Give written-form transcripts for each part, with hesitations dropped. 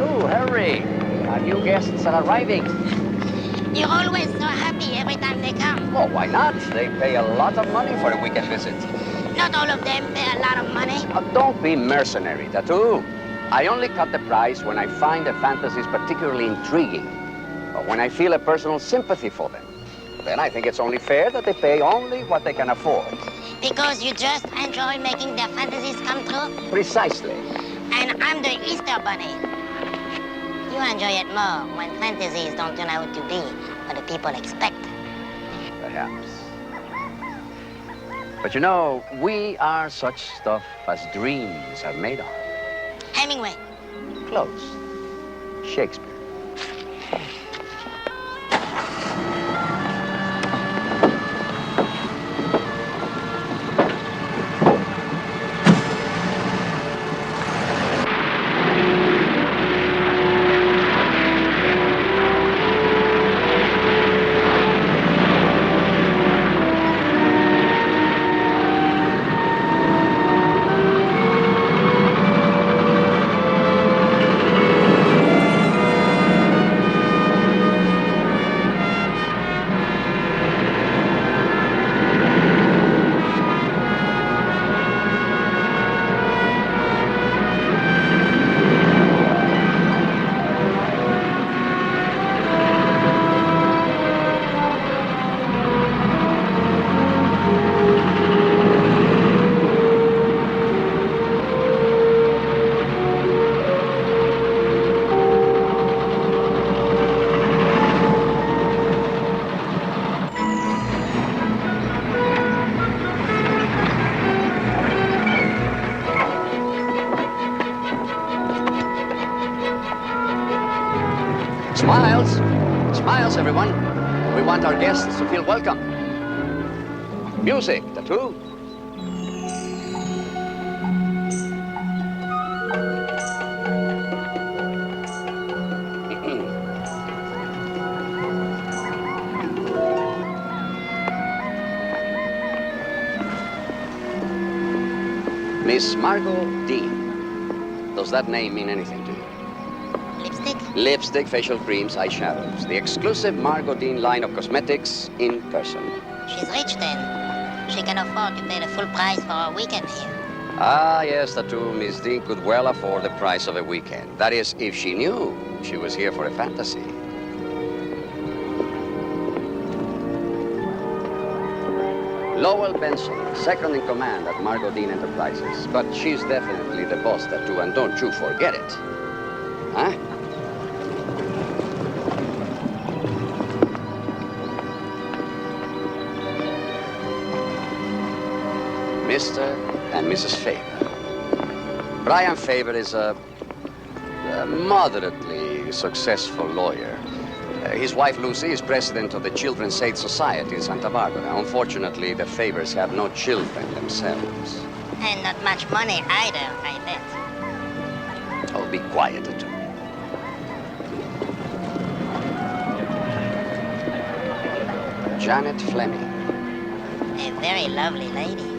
Tattoo, hurry. Our new guests are arriving. You're always so happy every time they come. Oh, why not? They pay a lot of money for a weekend visit. Not all of them pay a lot of money. Don't be mercenary, Tattoo. I only cut the price when I find the fantasies particularly intriguing, or when I feel a personal sympathy for them. Then I think it's only fair that they pay only what they can afford. Because you just enjoy making their fantasies come true? Precisely. And I'm the Easter Bunny. You enjoy it more when fantasies don't turn out to be what the people expect. Perhaps. But you know, we are such stuff as dreams are made of. Hemingway. Close. Shakespeare. Smiles. Smiles, everyone. We want our guests to feel welcome. Music, Tattoo. Miss Margot Dean. Does that name mean anything to you? Lipstick? Lipstick, facial creams, eyeshadows. The exclusive Margot Dean line of cosmetics in person. She's rich then. She can afford to pay the full price for a weekend here. Ah, yes, Tattoo. Miss Dean could well afford the price of a weekend. That is, if she knew she was here for a fantasy. Lowell Benson, second in command at Margot Dean Enterprises. But she's definitely the boss, Tattoo, and don't you forget it. Huh? Mr. and Mrs. Faber. Brian Faber is a moderately successful lawyer. His wife, Lucy, is president of the Children's Aid Society in Santa Barbara. Unfortunately, the Favors have no children themselves. And not much money either, I bet. Oh, be quiet, Tattoo. Janet Fleming. A very lovely lady.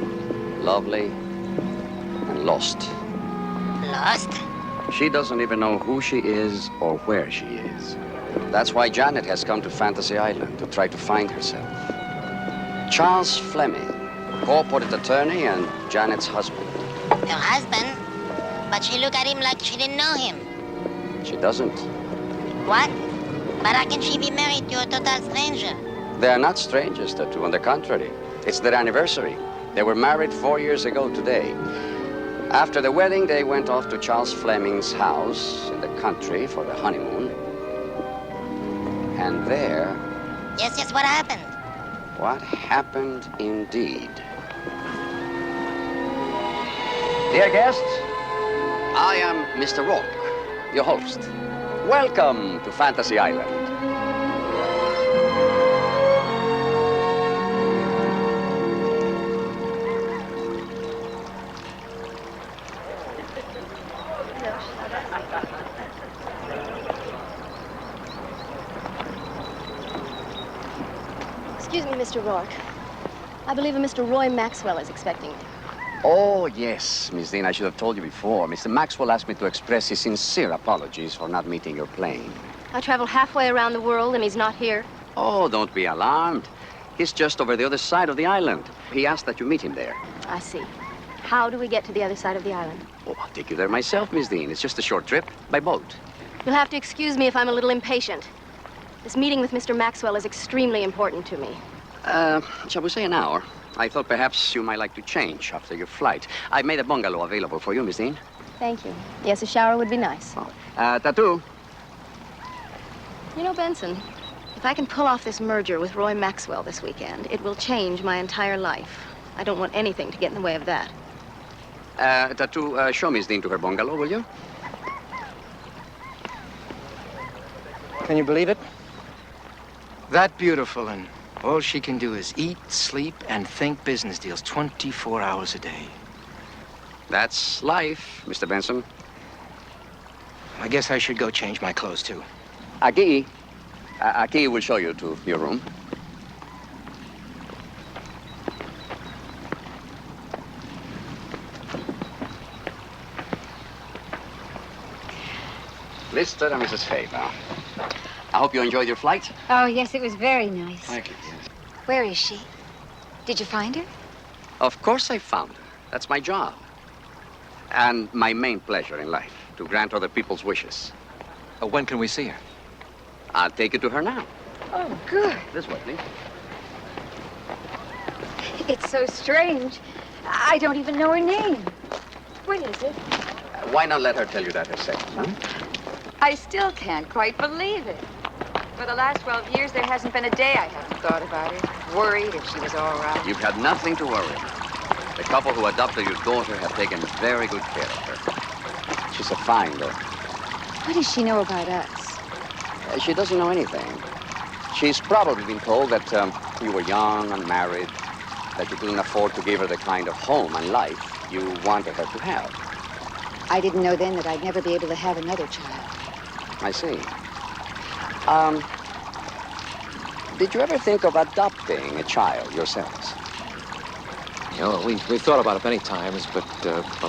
Lovely and lost. Lost? She doesn't even know who she is or where she is. That's why Janet has come to Fantasy Island, to try to find herself. Charles Fleming, corporate attorney and Janet's husband. Her husband? But she looked at him like she didn't know him. She doesn't. What? But how can she be married to a total stranger? They are not strangers, Tattoo. On the contrary, it's their anniversary. They were married 4 years ago today. After the wedding, they went off to Charles Fleming's house in the country for the honeymoon. And there... Yes, what happened? What happened indeed. Dear guests, I am Mr. Rourke, your host. Welcome to Fantasy Island. Excuse me, Mr. Rourke. I believe a Mr. Roy Maxwell is expecting me. Oh, yes, Miss Dean, I should have told you before. Mr. Maxwell asked me to express his sincere apologies for not meeting your plane. I traveled halfway around the world and he's not here. Oh, don't be alarmed. He's just over the other side of the island. He asked that you meet him there. I see. How do we get to the other side of the island? Oh, I'll take you there myself, Miss Dean. It's just a short trip by boat. You'll have to excuse me if I'm a little impatient. This meeting with Mr. Maxwell is extremely important to me. Shall we say an hour? I thought perhaps you might like to change after your flight. I made a bungalow available for you, Miss Dean. Thank you. Yes, a shower would be nice. Oh. Tattoo. You know, Benson, if I can pull off this merger with Roy Maxwell this weekend, it will change my entire life. I don't want anything to get in the way of that. Tattoo, show Miss Dean to her bungalow, will you? Can you believe it? That beautiful, and all she can do is eat, sleep, and think business deals 24 hours a day. That's life, Mr. Benson. I guess I should go change my clothes, too. Aki will show you to your room. Mr. and Mrs. Faber, I hope you enjoyed your flight. Oh, yes, it was very nice. Thank you. Yes. Where is she? Did you find her? Of course I found her. That's my job. And my main pleasure in life, to grant other people's wishes. When can we see her? I'll take you to her now. Oh, good. This way, please. It's so strange. I don't even know her name. What is it? Why not let her tell you that herself, huh? I still can't quite believe it. For the last 12 years, there hasn't been a day I haven't thought about her, worried if she was all right. You've had nothing to worry about. The couple who adopted your daughter have taken very good care of her. She's a fine girl. What does she know about us? She doesn't know anything. She's probably been told that you were young and married, that you couldn't afford to give her the kind of home and life you wanted her to have. I didn't know then that I'd never be able to have another child. I see. Did you ever think of adopting a child yourselves? You know, we've thought about it many times, but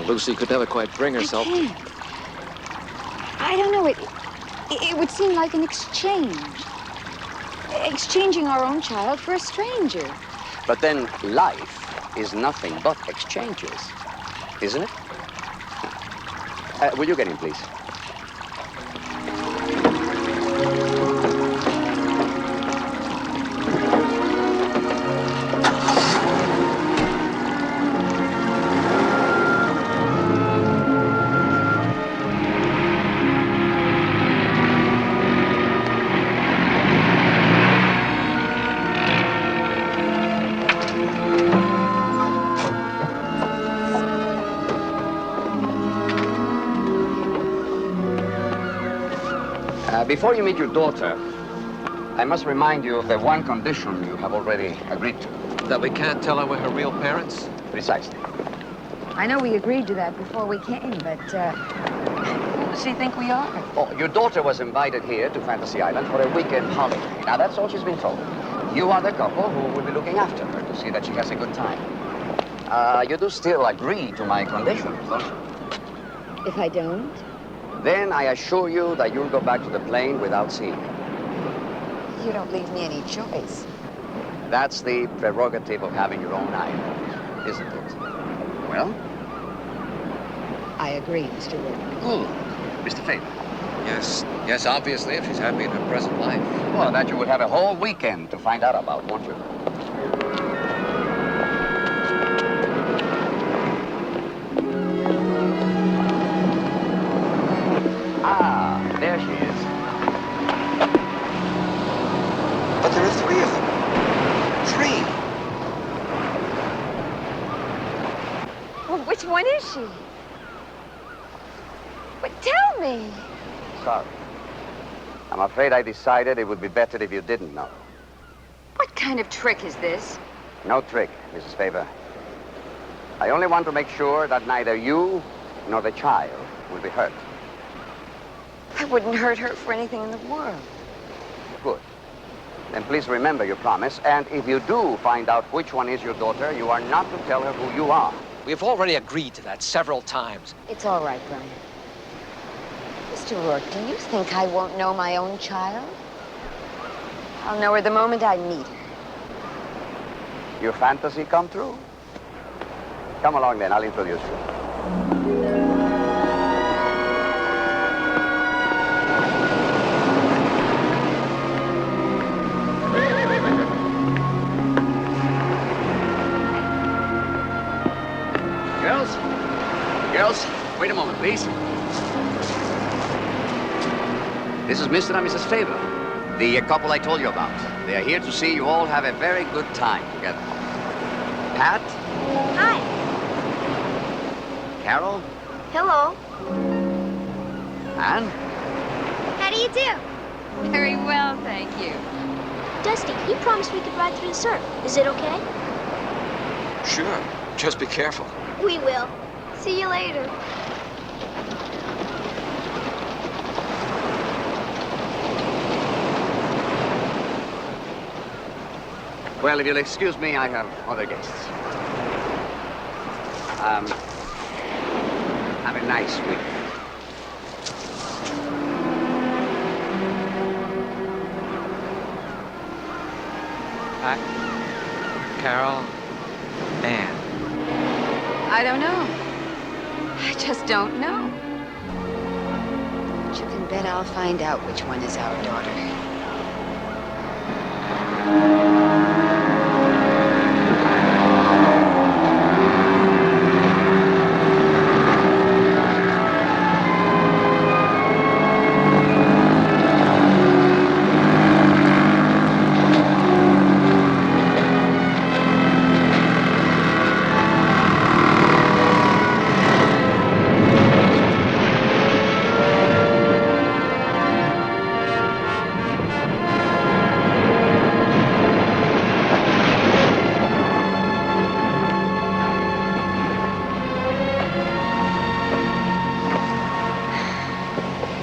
Lucy could never quite bring herself. I can't. I don't know. It would seem like an exchange. Exchanging our own child for a stranger. But then life is nothing but exchanges, isn't it? Will you get in, please? Before you meet your daughter, I must remind you of the one condition you have already agreed to. That we can't tell her we're her real parents? Precisely. I know we agreed to that before we came, but who does she think we are? Oh, your daughter was invited here to Fantasy Island for a weekend holiday. Now, that's all she's been told. You are the couple who will be looking after her to see that she has a good time. You do still agree to my conditions, don't you? If I don't? Then I assure you that you'll go back to the plane without seeing her. You don't leave me any choice. That's the prerogative of having your own island, isn't it? Well? I agree, Mr. Wood. Good. Mr. Faber. Yes, obviously, if she's happy in her present life. Well, that you would have a whole weekend to find out about, won't you? Ah, there she is. But there are three of them. Three. Well, which one is she? But tell me. Sorry. I'm afraid I decided it would be better if you didn't know. What kind of trick is this? No trick, Mrs. Faber. I only want to make sure that neither you nor the child will be hurt. I wouldn't hurt her for anything in the world. Good. Then please remember your promise, and if you do find out which one is your daughter, you are not to tell her who you are. We've already agreed to that several times. It's all right, Brian. Mr. Rourke, do you think I won't know my own child? I'll know her the moment I meet her. Your fantasy come true? Come along then, I'll introduce you. Girls, wait a moment, please. This is Mr. and Mrs. Faber, the couple I told you about. They are here to see you all have a very good time together. Pat? Hi. Carol? Hello. Anne? How do you do? Very well, thank you. Dusty, you promised we could ride through the surf. Is it okay? Sure. Just be careful. We will. See you later. Well, if you'll excuse me, I have other guests. Have a nice week. Pat, Carol, Anne. I don't know. I just don't know. But you can bet I'll find out which one is our daughter.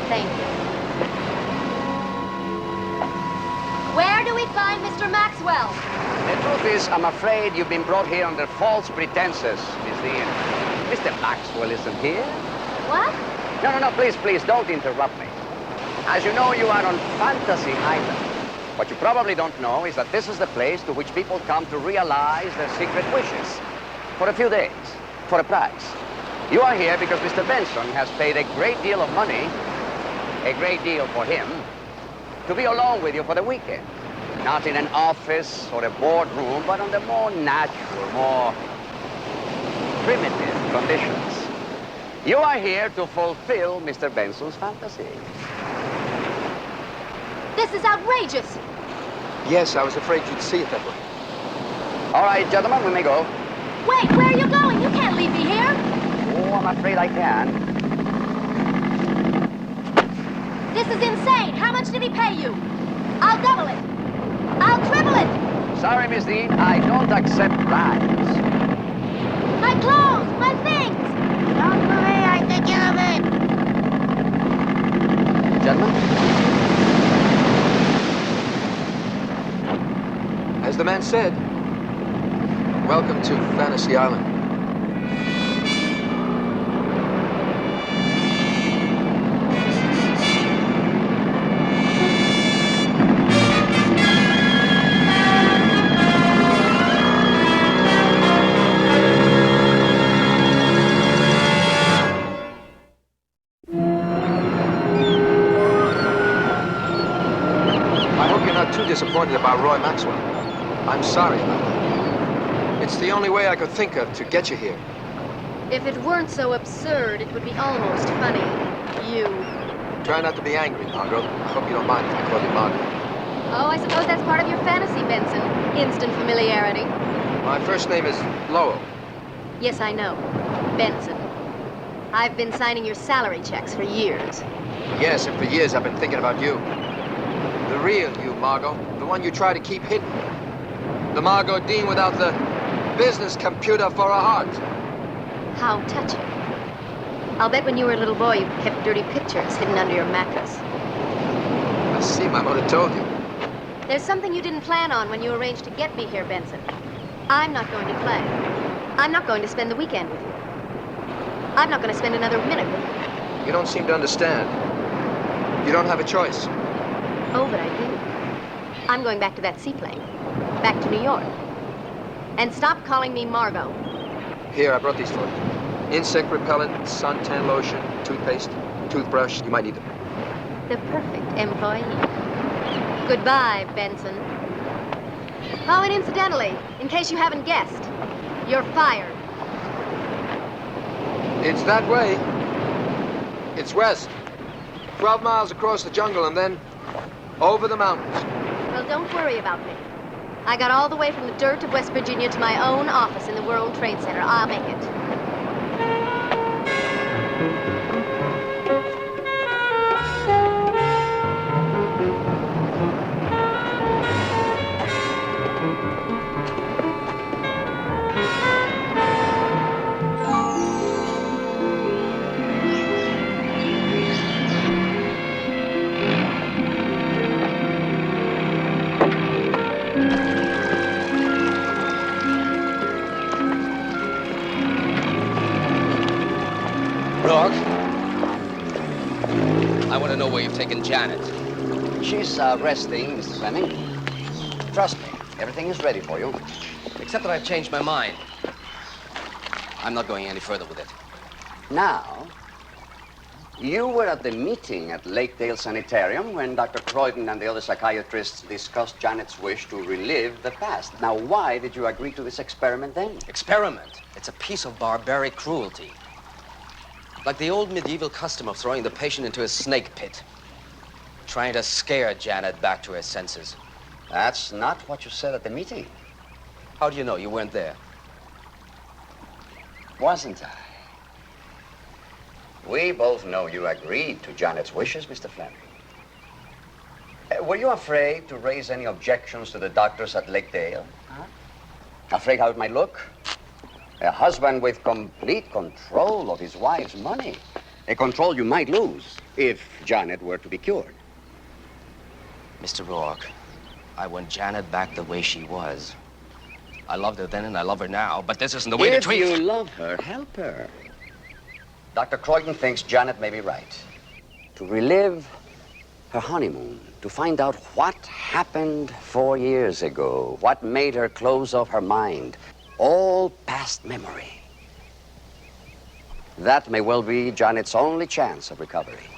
Thank you. Where do we find Mr. Maxwell? The truth is, I'm afraid you've been brought here under false pretenses, Miss Dean. Mr. Maxwell isn't here. What? No, please, don't interrupt me. As you know, you are on Fantasy Island. What you probably don't know is that this is the place to which people come to realize their secret wishes. For a few days, for a price. You are here because Mr. Benson has paid a great deal of money, a great deal for him, to be alone with you for the weekend. Not in an office or a boardroom, but under more natural, more primitive conditions. You are here to fulfill Mr. Benson's fantasy. This is outrageous. Yes, I was afraid you'd see it that way. All right, gentlemen, we may go. Wait, where are you going? You can't leave me here. Oh, I'm afraid I can. This is insane. How much did he pay you? I'll double it. I'll triple it. Sorry, Miss Dean, I don't accept bribes. My clothes, my things. Don't worry, I take care of it. Gentlemen? As the man said, welcome to Fantasy Island. I hope you're not too disappointed about Roy Maxwell. I'm sorry about that. It's the only way I could think of to get you here. If it weren't so absurd, it would be almost funny. You. Try not to be angry, Margot. I hope you don't mind if I call you Margot. Oh, I suppose that's part of your fantasy, Benson. Instant familiarity. My first name is Lowell. Yes, I know. Benson. I've been signing your salary checks for years. Yes, and for years I've been thinking about you. The real you, Margot. The one you try to keep hidden. The Margot Dean without the business computer for a heart. How touching. I'll bet when you were a little boy, you kept dirty pictures hidden under your mattress. I see my mother told you. There's something you didn't plan on when you arranged to get me here, Benson. I'm not going to play. I'm not going to spend the weekend with you. I'm not going to spend another minute with you. You don't seem to understand. You don't have a choice. Oh, but I do. I'm going back to that seaplane. Back to New York. And stop calling me Margot. Here, I brought these for you. Insect repellent, suntan lotion, toothpaste, toothbrush. You might need them. The perfect employee. Goodbye, Benson. Oh, and incidentally, in case you haven't guessed, you're fired. It's that way. It's west. 12 miles across the jungle and then over the mountains. Well, don't worry about me. I got all the way from the dirt of West Virginia to my own office in the World Trade Center. I'll make it. I want to know where you've taken Janet. She's resting, Mr. Fleming. Trust me, everything is ready for you. Except that I've changed my mind. I'm not going any further with it. Now, you were at the meeting at Lakedale Sanitarium when Dr. Croydon and the other psychiatrists discussed Janet's wish to relive the past. Now, why did you agree to this experiment then? Experiment? It's a piece of barbaric cruelty. Like the old medieval custom of throwing the patient into a snake pit. Trying to scare Janet back to her senses. That's not what you said at the meeting. How do you know? You weren't there. Wasn't I? We both know you agreed to Janet's wishes, Mr. Fleming. Were you afraid to raise any objections to the doctors at Lakedale? Huh? Afraid how it might look? A husband with complete control of his wife's money. A control you might lose if Janet were to be cured. Mr. Rourke, I want Janet back the way she was. I loved her then and I love her now, but this isn't the way to treat... If you love her, help her. Dr. Croydon thinks Janet may be right. To relive her honeymoon, to find out what happened 4 years ago, what made her close off her mind, all past memory. That may well be Janet's only chance of recovery.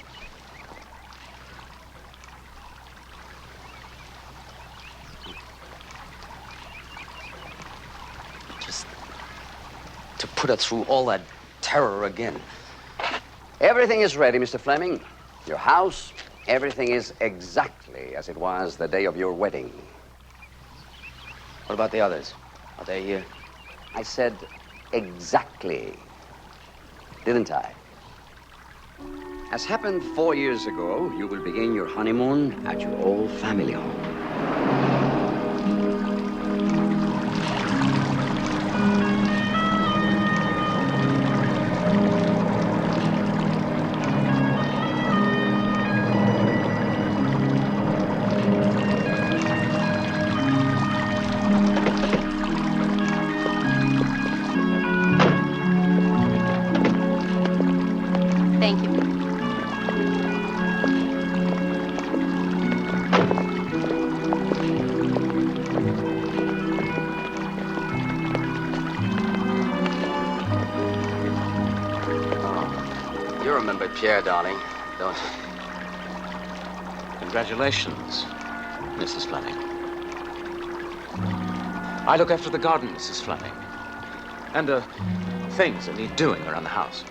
Just to put her through all that terror again. Everything is ready, Mr. Fleming. Your house, everything is exactly as it was the day of your wedding. What about the others? Are they here? I said exactly, didn't I? As happened 4 years ago, you will begin your honeymoon at your old family home. Thank you. You remember Pierre, darling, don't you? Congratulations, Mrs. Fleming. I look after the garden, Mrs. Fleming. And, things that need doing around the house.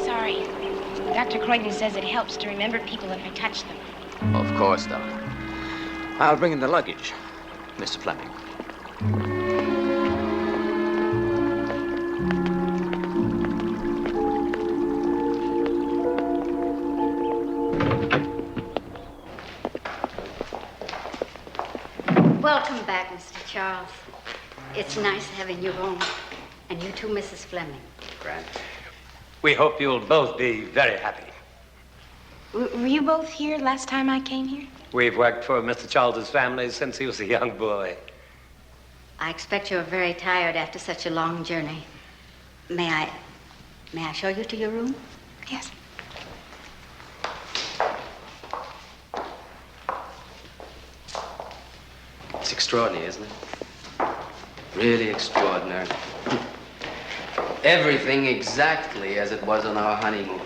Sorry. Dr. Croydon says it helps to remember people if I touch them. Of course, darling. I'll bring in the luggage, Mr. Fleming. Welcome back, Mr. Charles. It's nice having you home. And you too, Mrs. Fleming. Grant. We hope you'll both be very happy. Were you both here last time I came here? We've worked for Mr. Charles's family since he was a young boy. I expect you're very tired after such a long journey. May I show you to your room? Yes. It's extraordinary, isn't it? Really extraordinary. Everything exactly as it was on our honeymoon.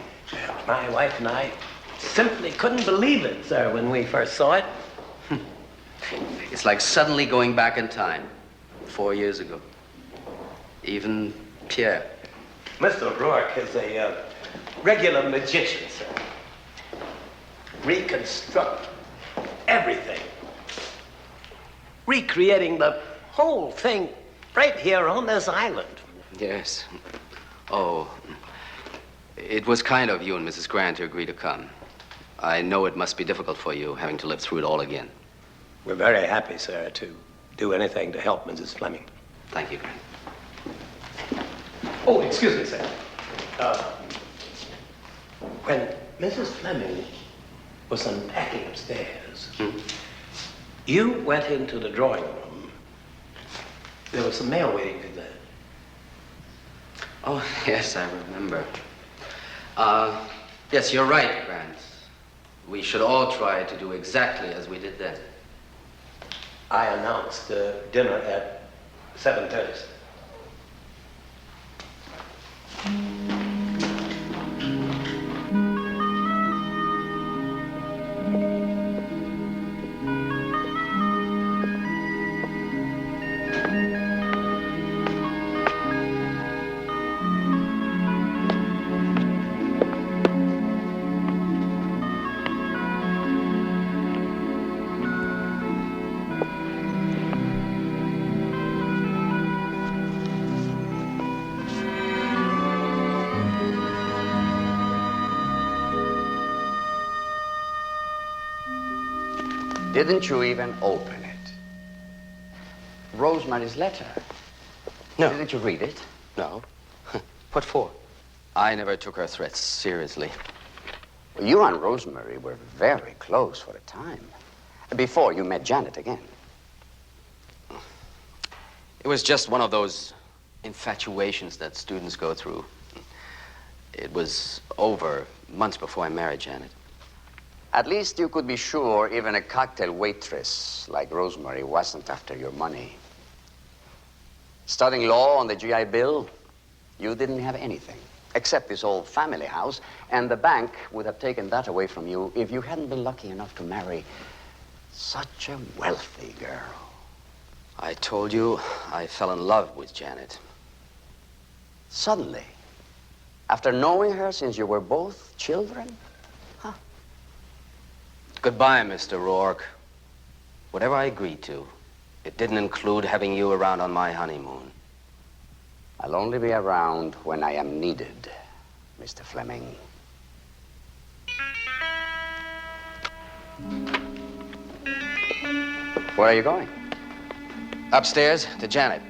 My wife and I simply couldn't believe it, sir, when we first saw it. It's like suddenly going back in time, 4 years ago. Even Pierre. Mr. O'Rourke is a regular magician, sir. Reconstruct everything. Recreating the whole thing right here on this island. Yes. Oh, it was kind of you and Mrs. Grant to agree to come. I know it must be difficult for you, having to live through it all again. We're very happy, sir, to do anything to help Mrs. Fleming. Thank you, Grant. Oh, excuse me, sir. When Mrs. Fleming was unpacking upstairs, you went into the drawing room. There was some mail waiting for that. Oh, yes, I remember. Yes, you're right, Grant. We should all try to do exactly as we did then. I announced dinner at 7:30, sir. Didn't you even open it? Rosemary's letter. No. Didn't you read it? No. What for? I never took her threats seriously. Well, you and Rosemary were very close for a time. Before you met Janet again. It was just one of those infatuations that students go through. It was over months before I married Janet. At least you could be sure even a cocktail waitress like Rosemary wasn't after your money. Studying law on the GI Bill, you didn't have anything, except this old family house, and the bank would have taken that away from you if you hadn't been lucky enough to marry such a wealthy girl. I told you I fell in love with Janet. Suddenly, after knowing her since you were both children? Goodbye, Mr. Rourke. Whatever I agreed to, it didn't include having you around on my honeymoon. I'll only be around when I am needed, Mr. Fleming. Where are you going? Upstairs to Janet.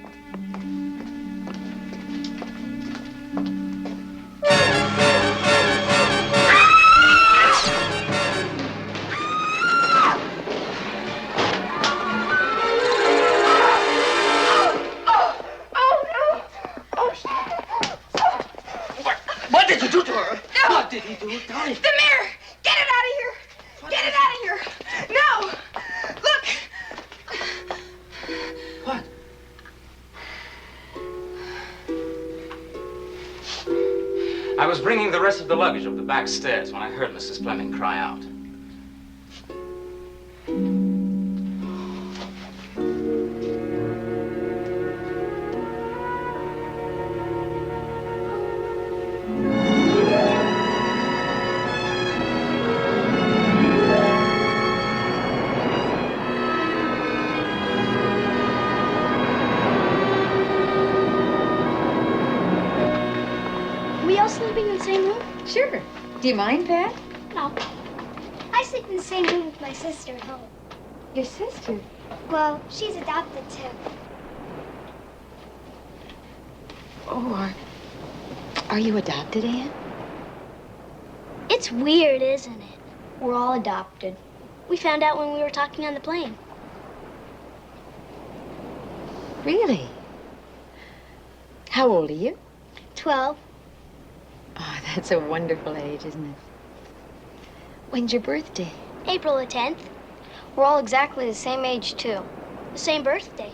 What did you do to her? No. What did he do? Tell me. The mirror! Get it out of here! Get it out of here! No! Look! What? I was bringing the rest of the luggage up the back stairs when I heard Mrs. Fleming cry out. We all sleeping in the same room? Sure. Do you mind, Pat? No. I sleep in the same room with my sister at home. Your sister? Well, she's adopted too. Oh, are you adopted, Anne? It's weird, isn't it? We're all adopted. We found out when we were talking on the plane. Really? How old are you? 12. Oh, that's a wonderful age, isn't it? When's your birthday? April the 10th. We're all exactly the same age, too. The same birthday.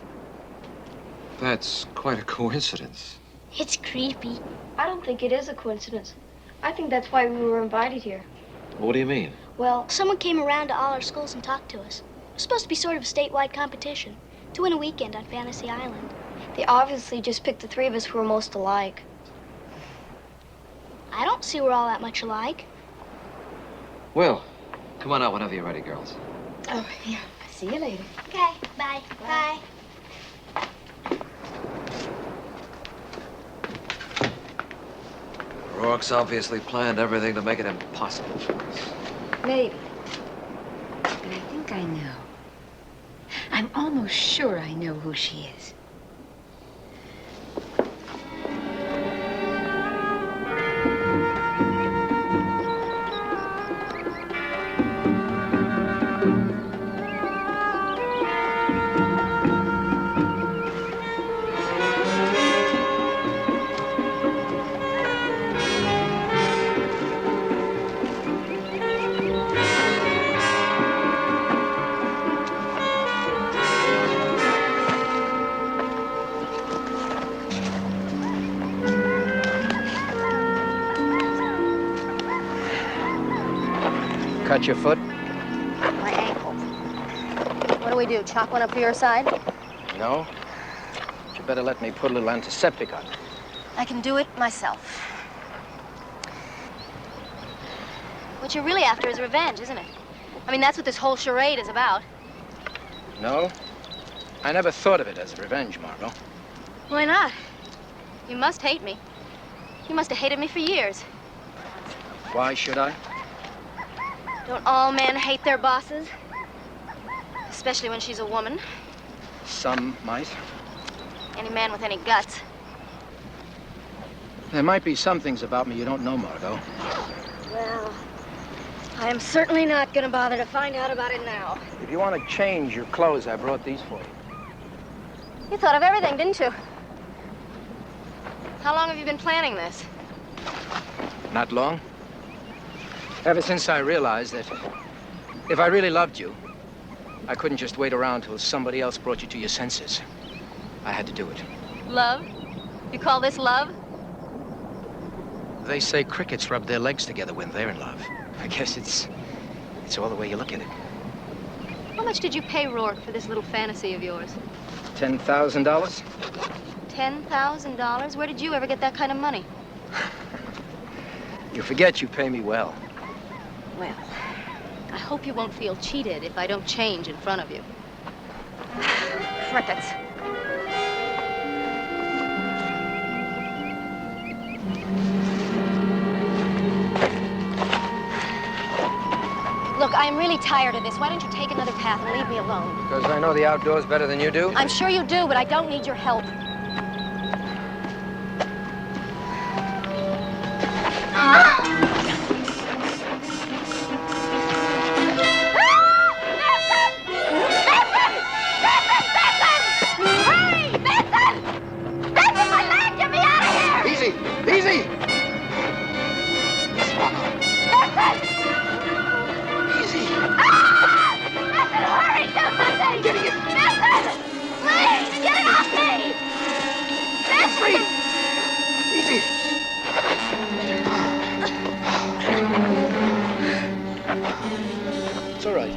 That's quite a coincidence. It's creepy. I don't think it is a coincidence. I think that's why we were invited here. What do you mean? Well, someone came around to all our schools and talked to us. It was supposed to be sort of a statewide competition to win a weekend on Fantasy Island. They obviously just picked the three of us who were most alike. I don't see we're all that much alike. Well, come on out whenever you're ready, girls. Oh, yeah. See you later. Okay, bye. Bye. Rourke's obviously planned everything to make it impossible for us. Maybe. But I think I know. I'm almost sure I know who she is. Cut your foot? My ankle. What do we do, chop one up for your side? No. But you better let me put a little antiseptic on it. I can do it myself. What you're really after is revenge, isn't it? I mean, that's what this whole charade is about. No. I never thought of it as revenge, Margot. Why not? You must hate me. You must have hated me for years. Why should I? Don't all men hate their bosses? Especially when she's a woman. Some might. Any man with any guts. There might be some things about me you don't know, Margot. Well, I am certainly not going to bother to find out about it now. If you want to change your clothes, I brought these for you. You thought of everything, didn't you? How long have you been planning this? Not long. Ever since I realized that if I really loved you, I couldn't just wait around till somebody else brought you to your senses. I had to do it. Love? You call this love? They say crickets rub their legs together when they're in love. I guess it's all the way you look at it. How much did you pay Rourke for this little fantasy of yours? $10,000? $10,000? Where did you ever get that kind of money? You forget you pay me well. Well, I hope you won't feel cheated if I don't change in front of you. Crickets. Look, I'm really tired of this. Why don't you take another path and leave me alone? Because I know the outdoors better than you do? I'm sure you do, but I don't need your help.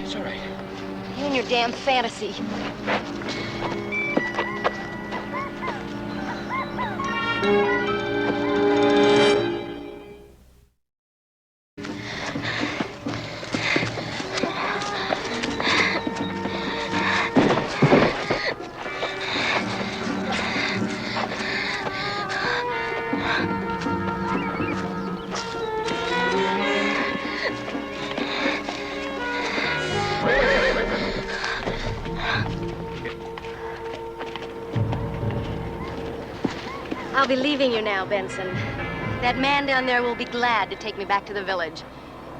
It's all right. You and your damn fantasy. I'll be leaving you now, Benson. That man down there will be glad to take me back to the village.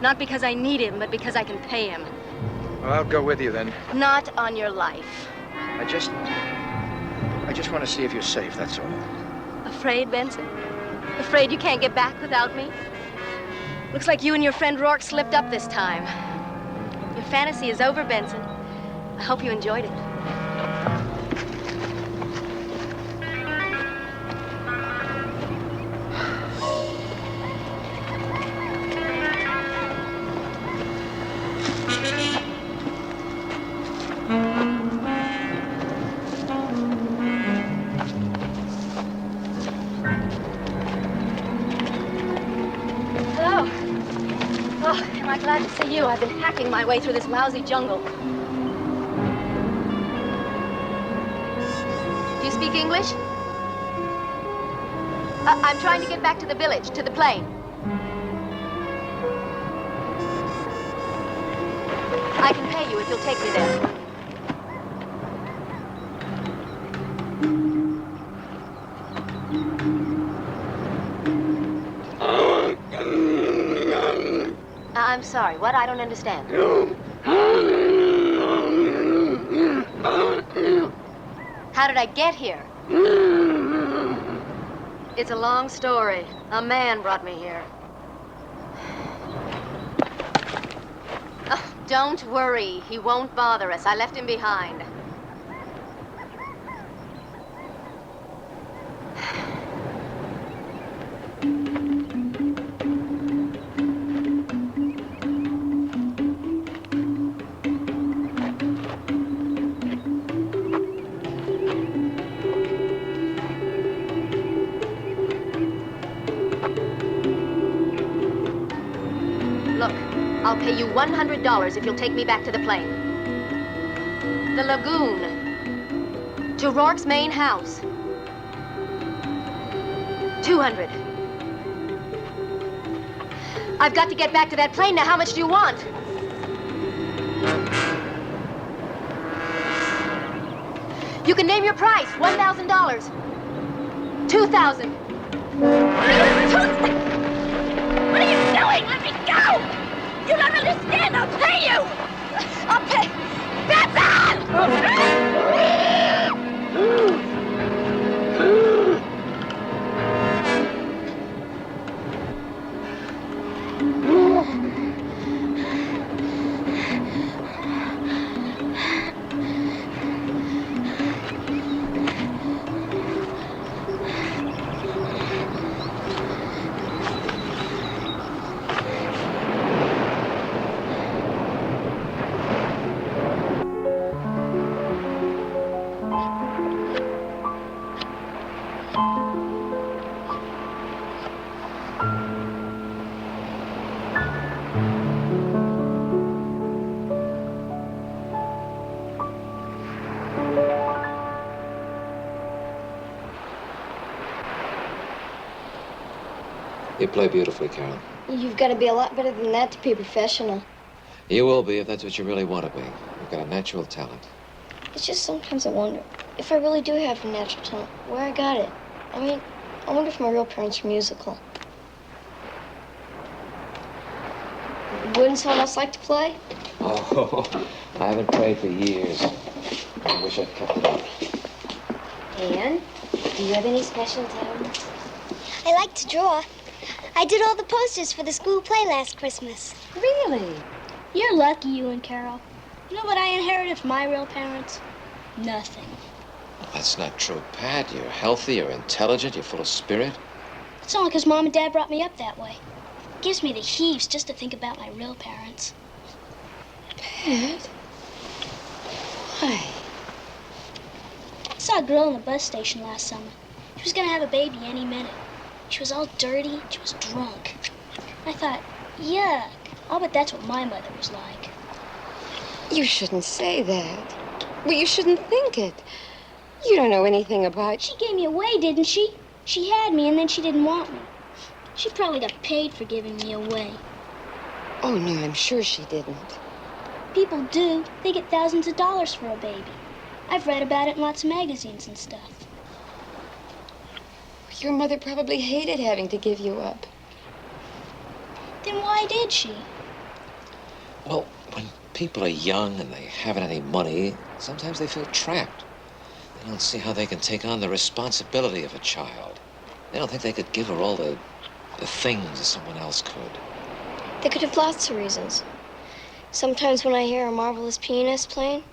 Not because I need him, but because I can pay him. Well, I'll go with you then. Not on your life. I just want to see if you're safe, that's all. Afraid, Benson? Afraid you can't get back without me? Looks like you and your friend Rourke slipped up this time. Your fantasy is over, Benson. I hope you enjoyed it. Glad to see you. I've been hacking my way through this lousy jungle. Do you speak English? I'm trying to get back to the village, to the plane. I can pay you if you'll take me there. I'm sorry, what? I don't understand. How did I get here? It's a long story. A man brought me here. Oh, don't worry. He won't bother us. I left him behind. I'll pay you $100 if you'll take me back to the plane. The lagoon. To Rourke's main house. 200. I've got to get back to that plane now. How much do you want? You can name your price. $1,000. $2,000. What are you doing? Let me go! You don't understand! I'll pay you! I'll pay... You play beautifully, Carol. You've got to be a lot better than that to be a professional. You will be if that's what you really want to be. You've got a natural talent. It's just sometimes I wonder if I really do have a natural talent, where I got it. I mean, I wonder if my real parents are musical. Wouldn't someone else like to play? Oh, I haven't played for years. I wish I'd kept it up. Anne, do you have any special talents? I like to draw. I did all the posters for the school play last Christmas. Really? You're lucky, you and Carol. You know what I inherited from my real parents? Nothing. That's not true, Pat. You're healthy, you're intelligent, you're full of spirit. It's only because Mom and Dad brought me up that way. It gives me the heaves just to think about my real parents. Pat? Why? I saw a girl in the bus station last summer. She was going to have a baby any minute. She was all dirty. She was drunk. I thought, yuck. I'll bet that's what my mother was like. You shouldn't say that. Well, you shouldn't think it. You don't know anything about... She gave me away, didn't she? She had me, and then she didn't want me. She probably got paid for giving me away. Oh, no, I'm sure she didn't. People do. They get thousands of dollars for a baby. I've read about it in lots of magazines and stuff. Your mother probably hated having to give you up. Then why did she? Well, when people are young and they haven't any money, sometimes they feel trapped. They don't see how they can take on the responsibility of a child. They don't think they could give her all the things that someone else could. They could have lots of reasons. Sometimes when I hear a marvelous pianist playing,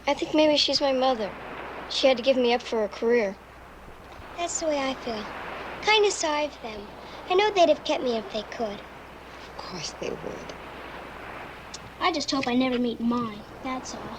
I think maybe she's my mother. She had to give me up for a career. That's the way I feel. Kind of sorry for them. I know they'd have kept me if they could. Of course they would. I just hope I never meet mine, that's all.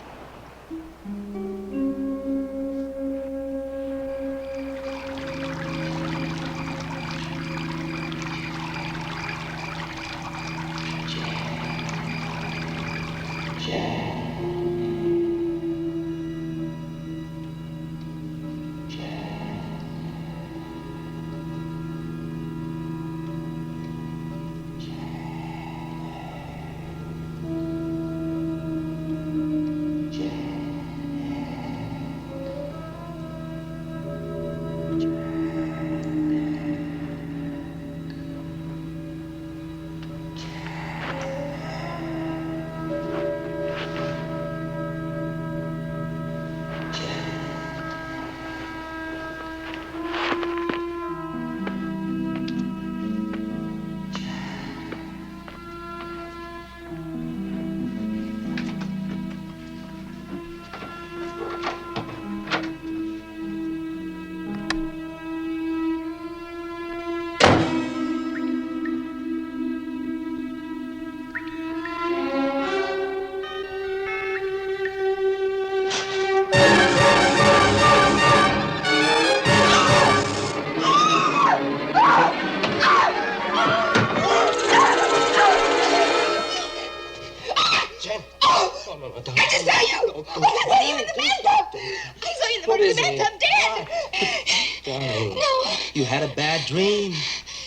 You had a bad dream.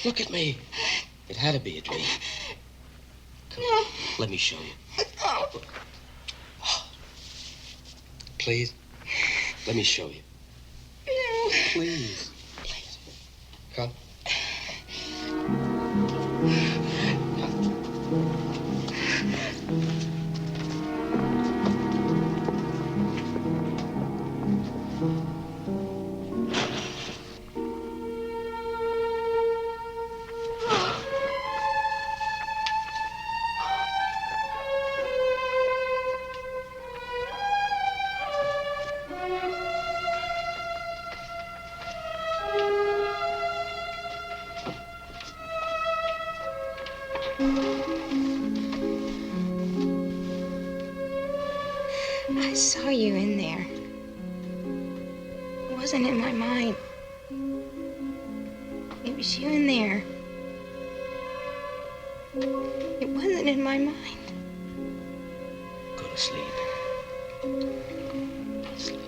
Look at me. It had to be a dream. Come on, let me show you. Please, let me show you. Please. Please. Come. I saw you in there. It wasn't in my mind. It was you in there. It wasn't in my mind. Go to sleep. Sleep.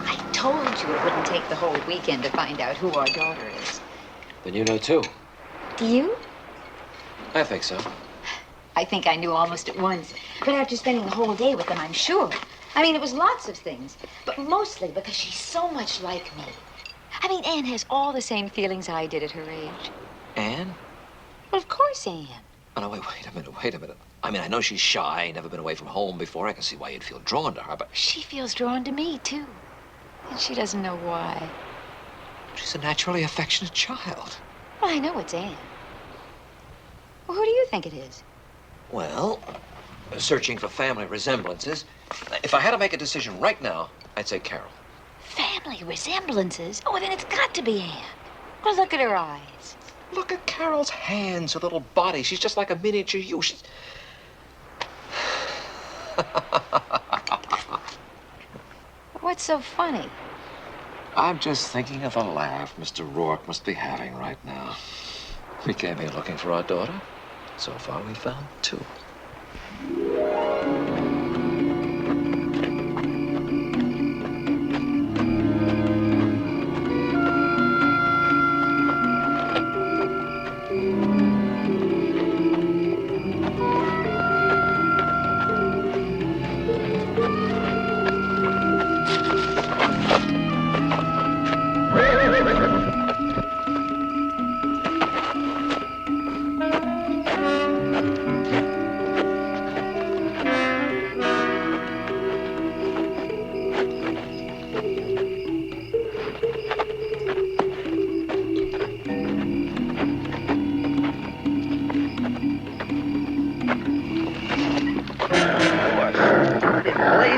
I told you it wouldn't take the whole weekend to find out who our daughter is. Then you know too. Do you? I think so. I think I knew almost at once. But after spending the whole day with them, I'm sure. I mean, it was lots of things. But mostly because she's so much like me. I mean, Anne has all the same feelings I did at her age. Anne? Well, of course, Anne. Oh, no, wait a minute. I mean, I know she's shy, never been away from home before. I can see why you'd feel drawn to her, but... She feels drawn to me, too. And she doesn't know why. She's a naturally affectionate child. Well, I know it's Anne. Well, who do you think it is? Well, searching for family resemblances. If I had to make a decision right now, I'd say Carol. Family resemblances? Oh, then it's got to be Anne. Well, look at her eyes. Look at Carol's hands, her little body. She's just like a miniature you. She's... What's so funny? I'm just thinking of the laugh Mr. Rourke must be having right now. We came here looking for our daughter. So far, we found two.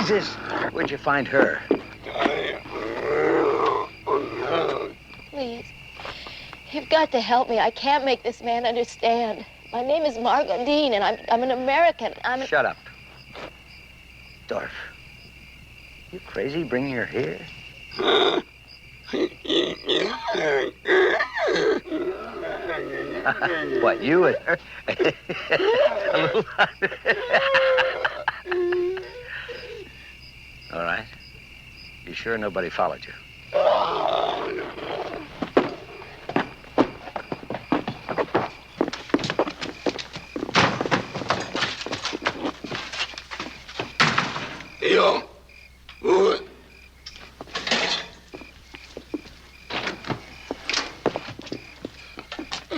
Jesus! Where'd you find her? Please. You've got to help me. I can't make this man understand. My name is Margot Dean, and I'm an American. Shut up. Dorf. You crazy bringing her here? What, you and her? A little... All right. You sure nobody followed you?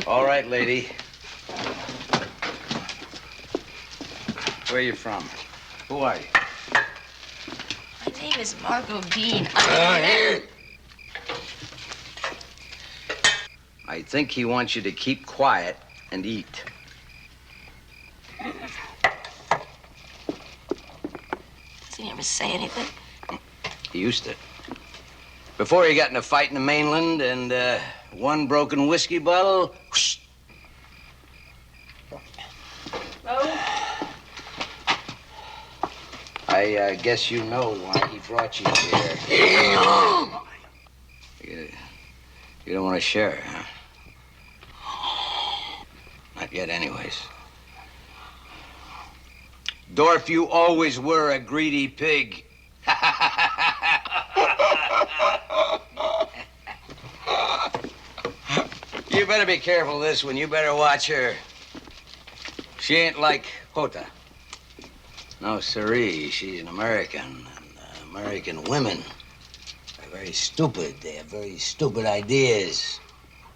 All right, lady. Where are you from? Who are you? My name is Margot Dean. I think he wants you to keep quiet and eat. Does he ever say anything? He used to. Before he got in a fight in the mainland and one broken whiskey bottle. Whoosh. I guess you know why he brought you here. You don't want to share, huh? Not yet, anyways. Dorf, you always were a greedy pig. You better be careful of this one. You better watch her. She ain't like Hota. No, siree. She's an American. And American women are very stupid. They have very stupid ideas.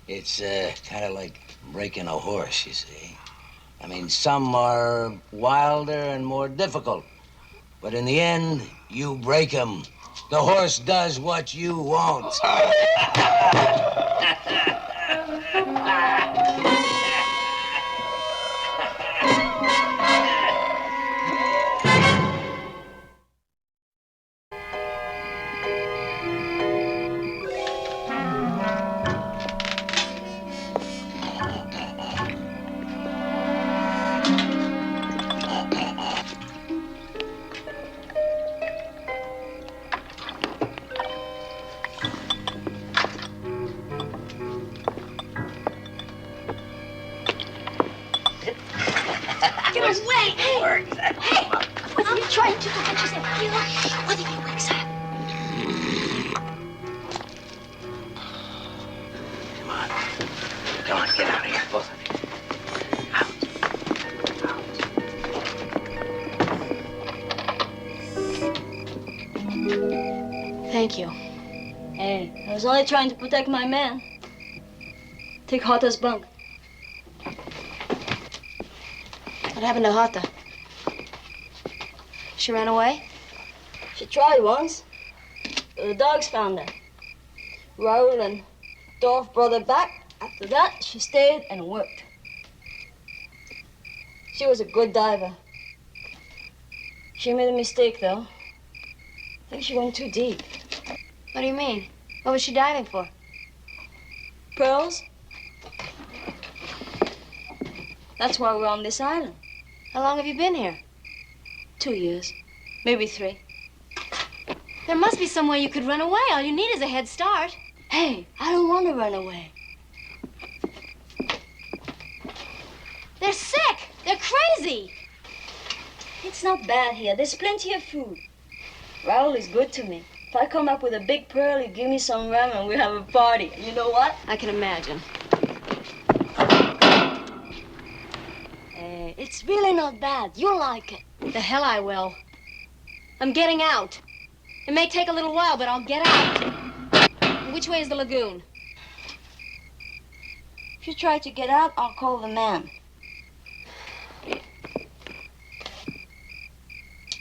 It's kind of like breaking a horse, you see. I mean, some are wilder and more difficult. But in the end, you break them. The horse does what you won't. Get away! Hey! Hey! What are you trying to do? Get yourself killed? What if he wakes up? Come on, get out of here, both of you. Thank you. Hey, I was only trying to protect my man. Take Hota's bunk. What happened to Hota? She ran away? She tried once, but the dogs found her. Raoul and Dorf brought her back. After that, she stayed and worked. She was a good diver. She made a mistake, though. I think she went too deep. What do you mean? What was she diving for? Pearls? That's why we're on this island. How long have you been here? 2 years, maybe 3. There must be some way you could run away. All you need is a head start. Hey, I don't want to run away. They're sick. They're crazy. It's not bad here. There's plenty of food. Raoul is good to me. If I come up with a big pearl, he'll give me some rum and we'll have a party. And you know what? I can imagine. Hey, it's really not bad. You'll like it. The hell I will. I'm getting out. It may take a little while, but I'll get out. Which way is the lagoon? If you try to get out, I'll call the man.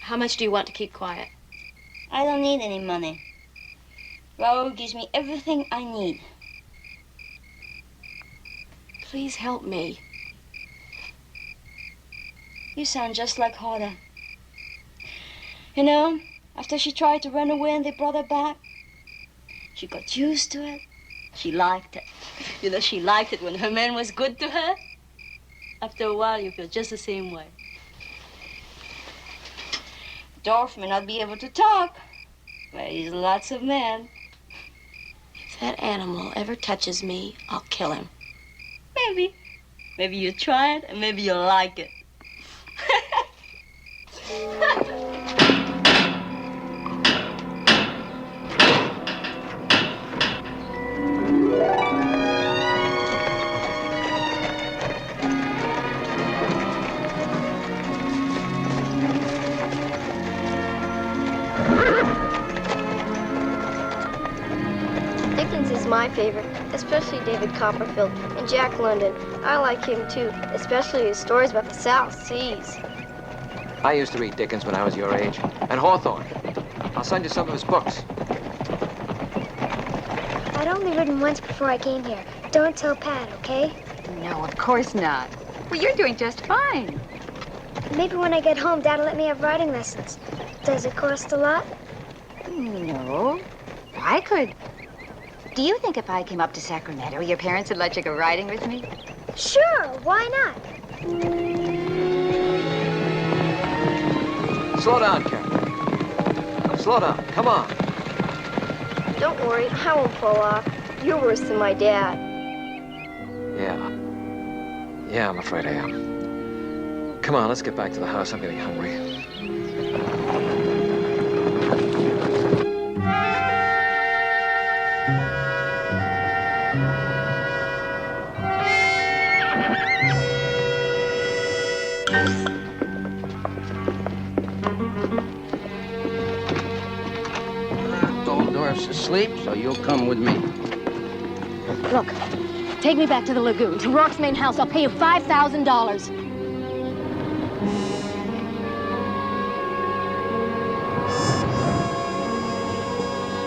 How much do you want to keep quiet? I don't need any money. Raoul gives me everything I need. Please help me. You sound just like Hota. You know, After she tried to run away and they brought her back, she got used to it. She liked it. You know, she liked it when her man was good to her. After a while, you feel just the same way. Dorf may not be able to talk, but he's lots of men. If that animal ever touches me, I'll kill him. Maybe. Maybe you try it, and maybe you'll like it. Dickens is my favorite, especially David Copperfield and Jack London. I like him too, especially his stories about the South Seas. I used to read Dickens when I was your age. And Hawthorne. I'll send you some of his books. I'd only written once before I came here. Don't tell Pat, okay? No, of course not. Well, you're doing just fine. Maybe when I get home, Dad'll let me have writing lessons. Does it cost a lot? No, I could. Do you think if I came up to Sacramento, your parents would let you go riding with me? Sure, why not? Slow down, Captain. Slow down. Come on. Don't worry, I won't fall off. You're worse than my dad. Yeah, I'm afraid I am. Come on, let's get back to the house. I'm getting hungry. Dorf's asleep, so you'll come with me. Look, take me back to the lagoon, to Rourke's main house. I'll pay you $5,000.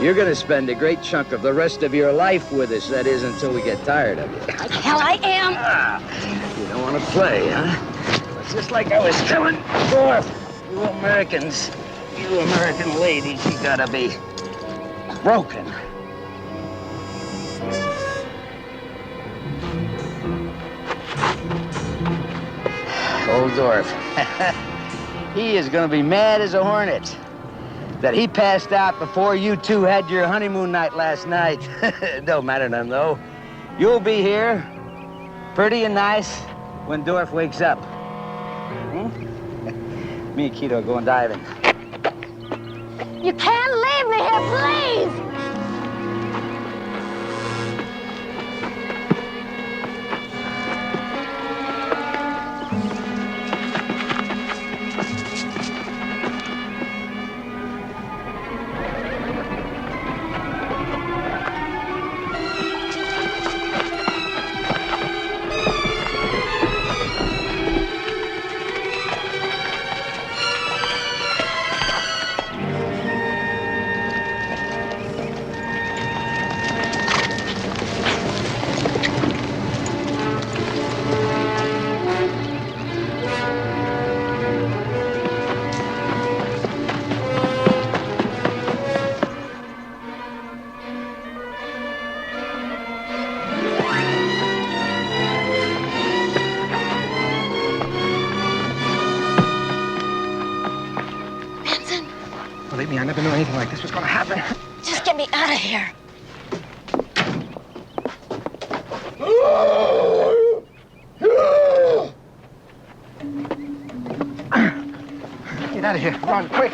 You're gonna spend a great chunk of the rest of your life with us, that is, until we get tired of you. Like hell I am! You don't want to play, huh? It's just like I was telling Dorf. You Americans, you American ladies, you gotta be broken. Old Dorf. He is gonna be mad as a hornet that he passed out before you two had your honeymoon night last night. Don't matter to him, though. You'll be here, pretty and nice, when Dorf wakes up. Hmm? Me and Keto are going diving. You can't leave me here, please! Believe me, I never knew anything like this was gonna happen. Just get me out of here. Get out of here. Run, quick.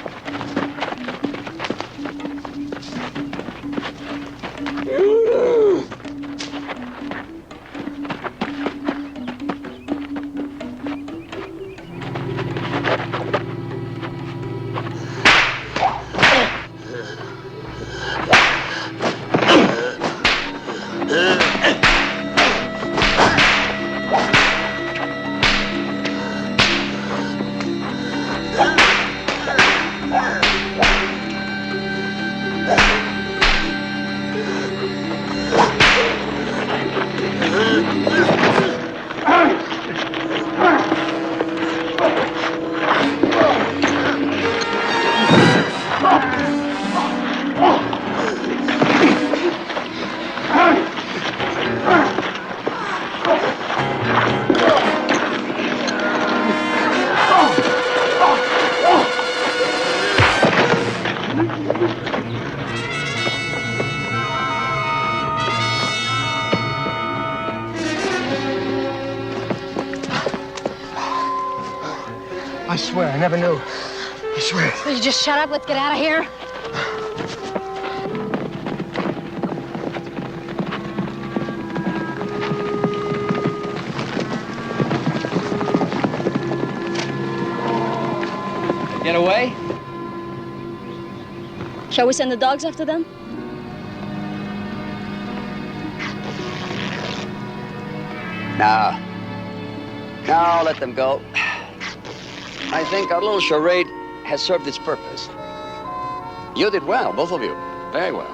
I swear, I never knew. I swear. Will you just shut up? Let's get out of here. Get away? Shall we send the dogs after them? No. No, let them go. I think our little charade has served its purpose. You did well, both of you. Very well.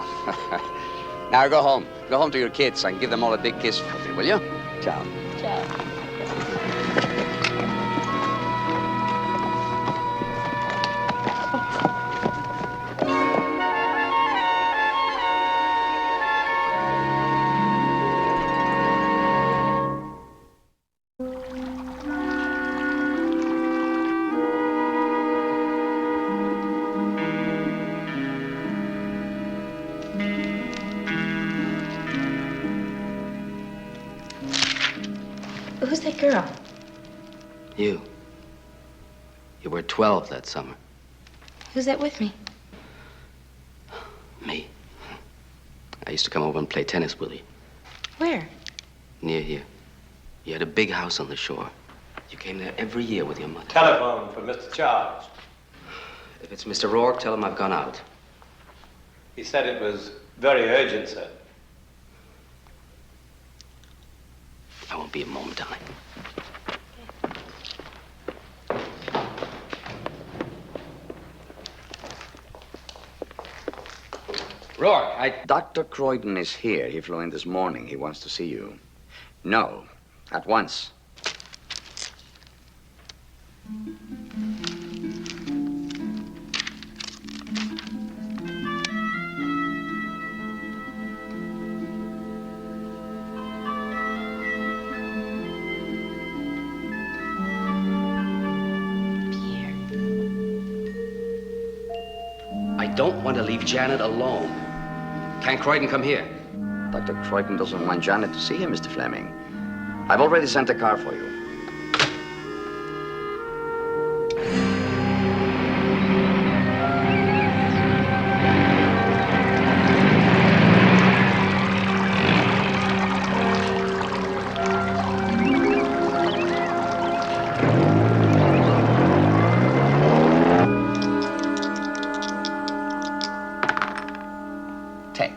Now go home. Go home to your kids and give them all a big kiss for me, will you? Ciao. Ciao. Who's that girl? You. You were 12 that summer. Who's that with me? Me. I used to come over and play tennis with you. Where? Near here. You had a big house on the shore. You came there every year with your mother. Telephone for Mr. Charles. If it's Mr. Rourke, tell him I've gone out. He said it was very urgent, sir. I won't be a moment, darling. Rourke, Dr. Croydon is here. He flew in this morning. He wants to see you. No, at once. I don't want to leave Janet alone. Can't Croydon come here? Dr. Croydon doesn't want Janet to see him, Mr. Fleming. I've already sent a car for you. Take.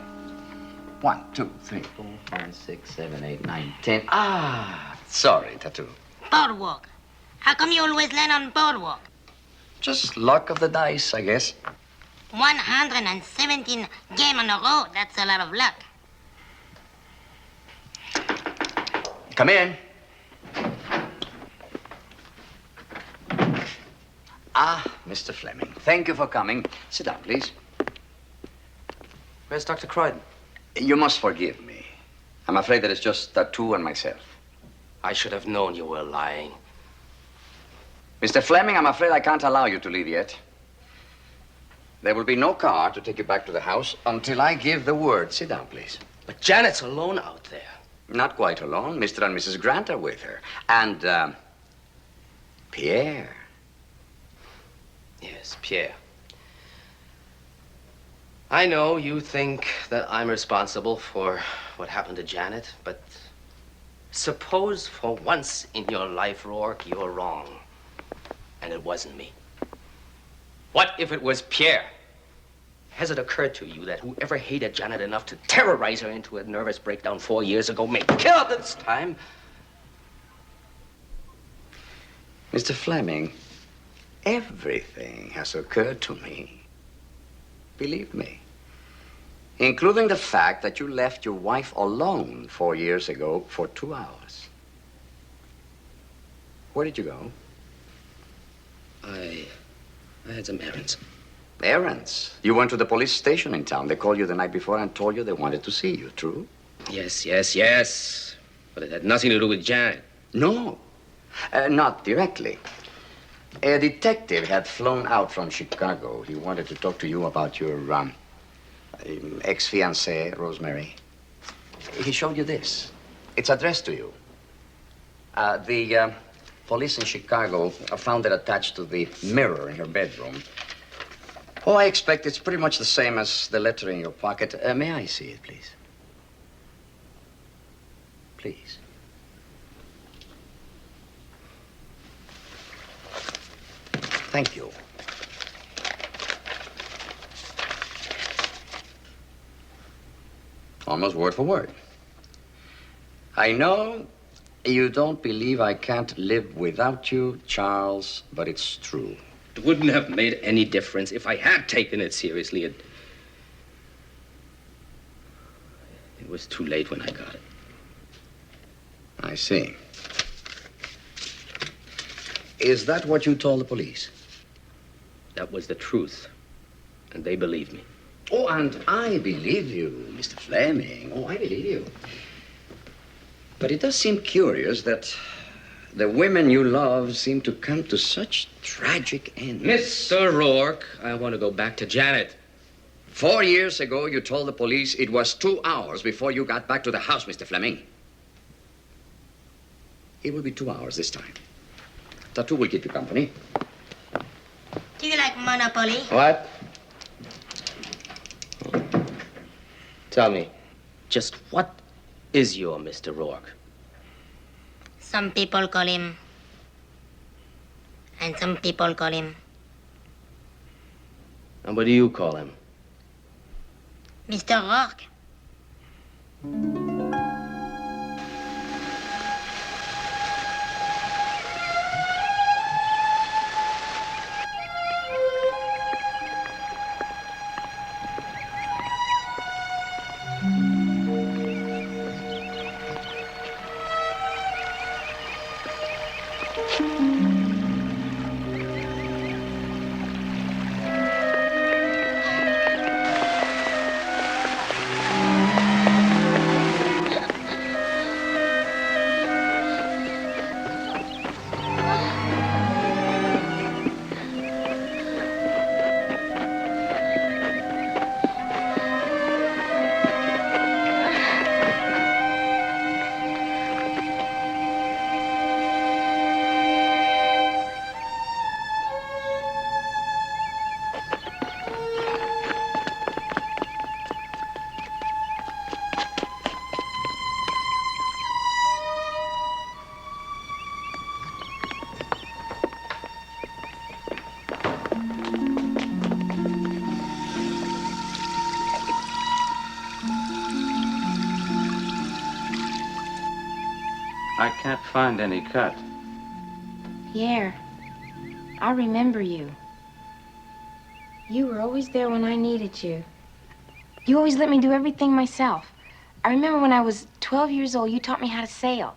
1, 2, 3, 4, 5, 6, 7, 8, 9, 10. Ah, sorry, Tattoo. Boardwalk. How come you always land on boardwalk? Just luck of the dice, I guess. 117 game on the road. That's a lot of luck. Come in. Ah, Mr. Fleming. Thank you for coming. Sit down, please. Where's Dr. Croydon? You must forgive me. I'm afraid that it's just Tattoo and myself. I should have known you were lying. Mr. Fleming, I'm afraid I can't allow you to leave yet. There will be no car to take you back to the house until I give the word. Sit down, please. But Janet's alone out there. Not quite alone. Mr. and Mrs. Grant are with her. And, Pierre. Yes, Pierre. I know you think that I'm responsible for what happened to Janet, but suppose for once in your life, Rourke, you're wrong. And it wasn't me. What if it was Pierre? Has it occurred to you that whoever hated Janet enough to terrorize her into a nervous breakdown 4 years ago may kill her this time? Mr. Fleming, everything has occurred to me. Believe me. Including the fact that you left your wife alone 4 years ago for 2 hours. Where did you go? I had some errands. Errands? You went to the police station in town. They called you the night before and told you they wanted to see you, true? Yes. But it had nothing to do with Janet. No, not directly. A detective had flown out from Chicago. He wanted to talk to you about your ex-fiancée, Rosemary. He showed you this. It's addressed to you. The police in Chicago found it attached to the mirror in her bedroom. Oh, I expect it's pretty much the same as the letter in your pocket. May I see it, please? Please. Thank you. Almost word for word. I know you don't believe I can't live without you, Charles, but it's true. It wouldn't have made any difference if I had taken it seriously. It was too late when I got it. I see. Is that what you told the police? That was the truth, and they believed me. Oh, and I believe you, Mr. Fleming. Oh, I believe you. But it does seem curious that the women you love seem to come to such tragic ends. Mr. Rourke, I want to go back to Janet. 4 years ago, you told the police it was 2 hours before you got back to the house, Mr. Fleming. It will be 2 hours this time. Tattoo will keep you company. Do you like Monopoly? What? Tell me, just what is your Mr. Rourke? Some people call him. And some people call him And what do you call him? Mr. Rourke. I can't find any cut. Pierre, I remember you. You were always there when I needed you. You always let me do everything myself. I remember when I was 12 years old, you taught me how to sail.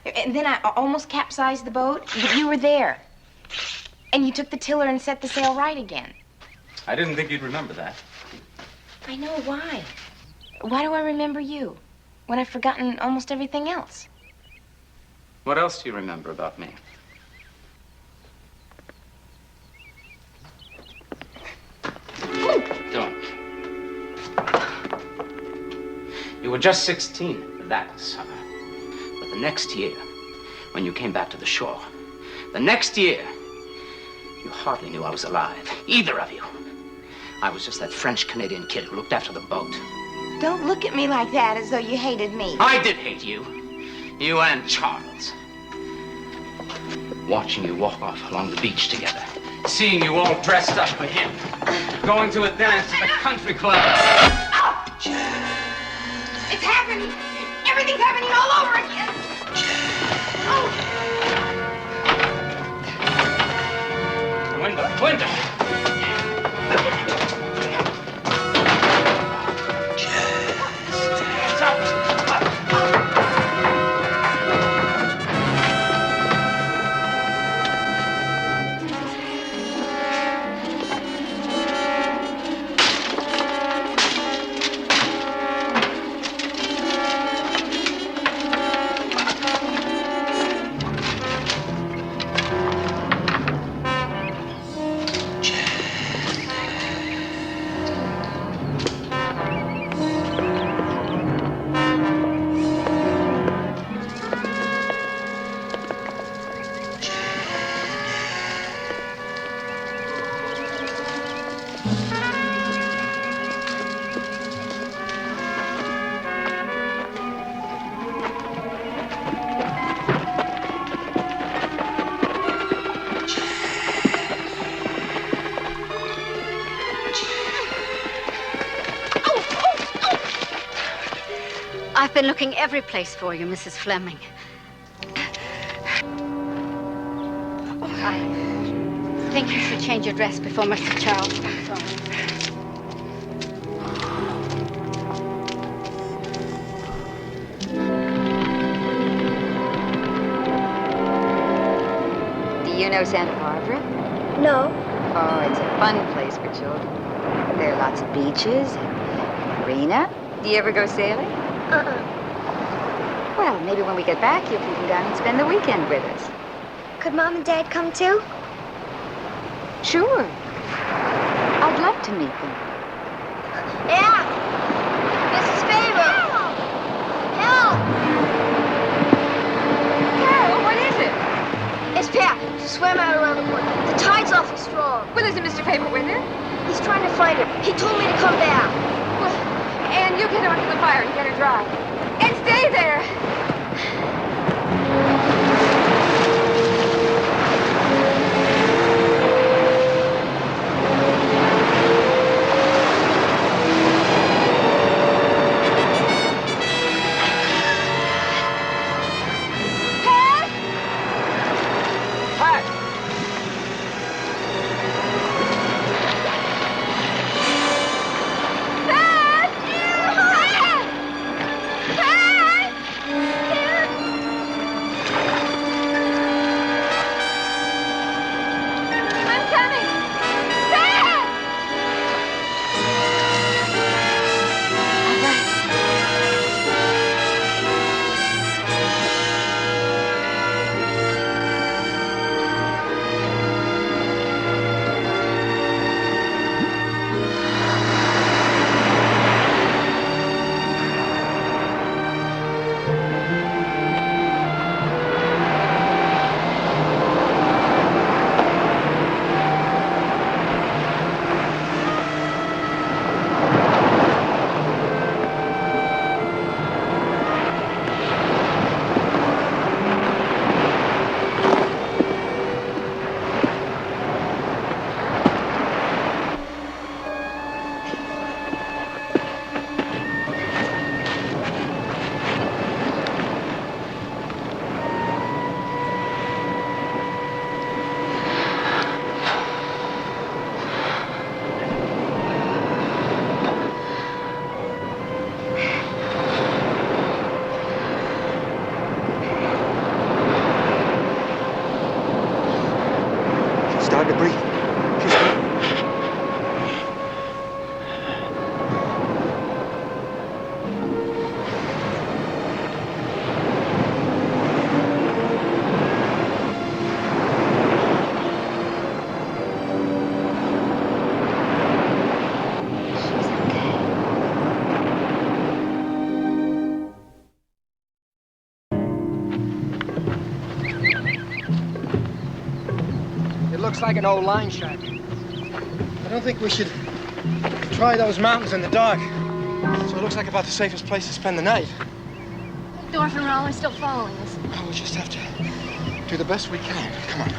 And then I almost capsized the boat, but you were there. And you took the tiller and set the sail right again. I didn't think you'd remember that. I know why. Why do I remember you when I've forgotten almost everything else? What else do you remember about me? Don't. You were just 16 that summer. But the next year, when you came back to the shore, the next year, you hardly knew I was alive, either of you. I was just that French-Canadian kid who looked after the boat. Don't look at me like that as though you hated me. I did hate you. You and Charles. Watching you walk off along the beach together. Seeing you all dressed up for him. Going to a dance at the country club. Oh! It's happening. Everything's happening all over again. Oh! Linda! I've been looking every place for you, Mrs. Fleming. I think you should change your dress before Mr. Charles comes home. Do you know Santa Barbara? No. Oh, it's a fun place for children. There are lots of beaches and marina. Do you ever go sailing? Well, maybe when we get back, you can come down and spend the weekend with us. Could Mom and Dad come too? Sure. I'd love to meet them. Yeah. Mrs. Faber. Help! Carol, what is it? It's Pat. She swam out around the corner. The tide's awfully strong. Well, isn't Mr. Faber with her? He's trying to find her. He told me to come back. Well, Anne, you get onto the fire and get her dry. And stay there. Starting to breathe. Looks like an old line shack. I don't think we should try those mountains in the dark. So it looks like about the safest place to spend the night. Dorf and Raul are still following us. Oh, we'll just have to do the best we can. Come on.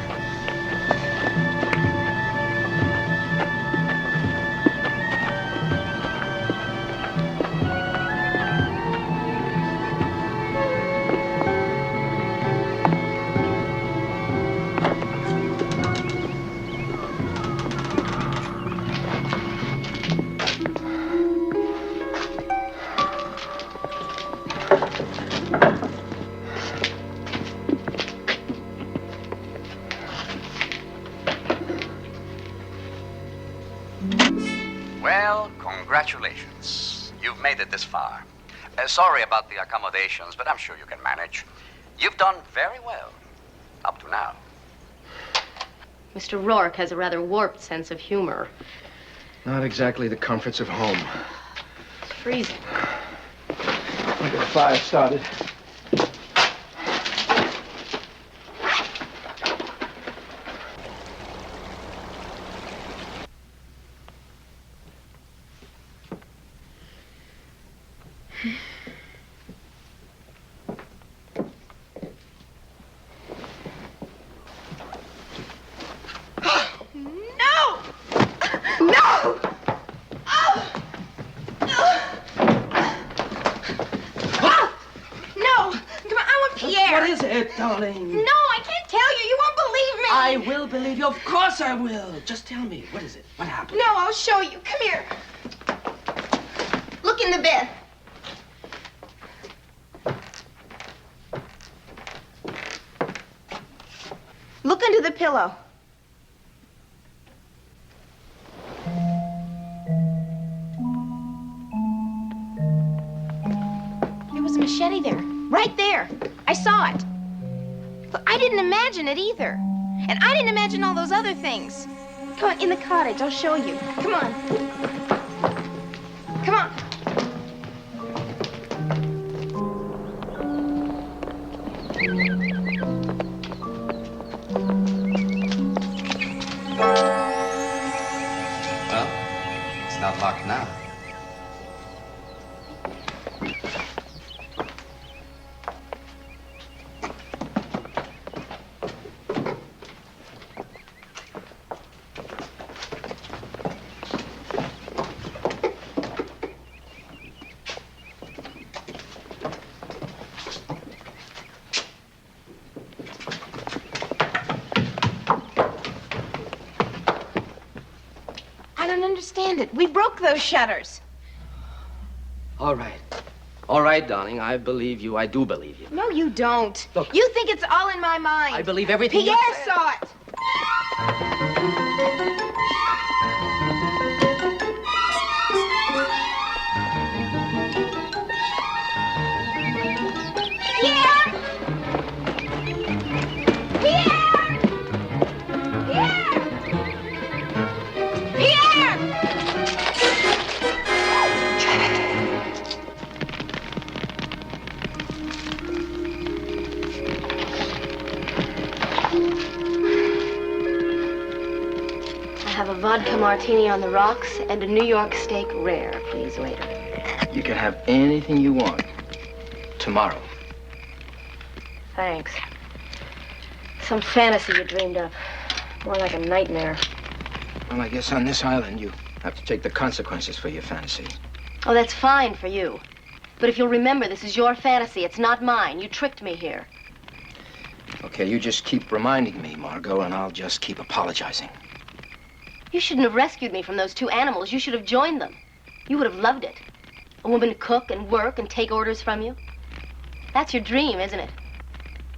Well, congratulations. You've made it this far. Sorry about the accommodations, but I'm sure you can manage. You've done very well, up to now. Mr. Rourke has a rather warped sense of humor. Not exactly the comforts of home. It's freezing. I'll get a fire started. it, darling. No, I can't tell you. You won't believe me. I will believe you. Of course I will. Just tell me. What is it? What happened? No, I'll show you. Come here. Look in the bed. Look under the pillow. There was a machete there. Right there. I saw it. But I didn't imagine it either. And I didn't imagine all those other things. Come on, in the cottage. I'll show you. Come on. Come on. Well, it's not locked now. I don't understand it. We broke those shutters. All right. All right, darling. I believe you. I do believe you. No, you don't. Look. You think it's all in my mind. I believe everything you Pierre said. saw it. I have a vodka martini on the rocks and a New York steak rare, please, waiter. You can have anything you want. Tomorrow. Thanks. Some fantasy you dreamed up. More like a nightmare. Well, I guess on this island you have to take the consequences for your fantasy. Oh, that's fine for you. But if you'll remember, this is your fantasy. It's not mine. You tricked me here. Okay, you just keep reminding me, Margot, and I'll just keep apologizing. You shouldn't have rescued me from those two animals. You should have joined them. You would have loved it. A woman to cook and work and take orders from you. That's your dream, isn't it?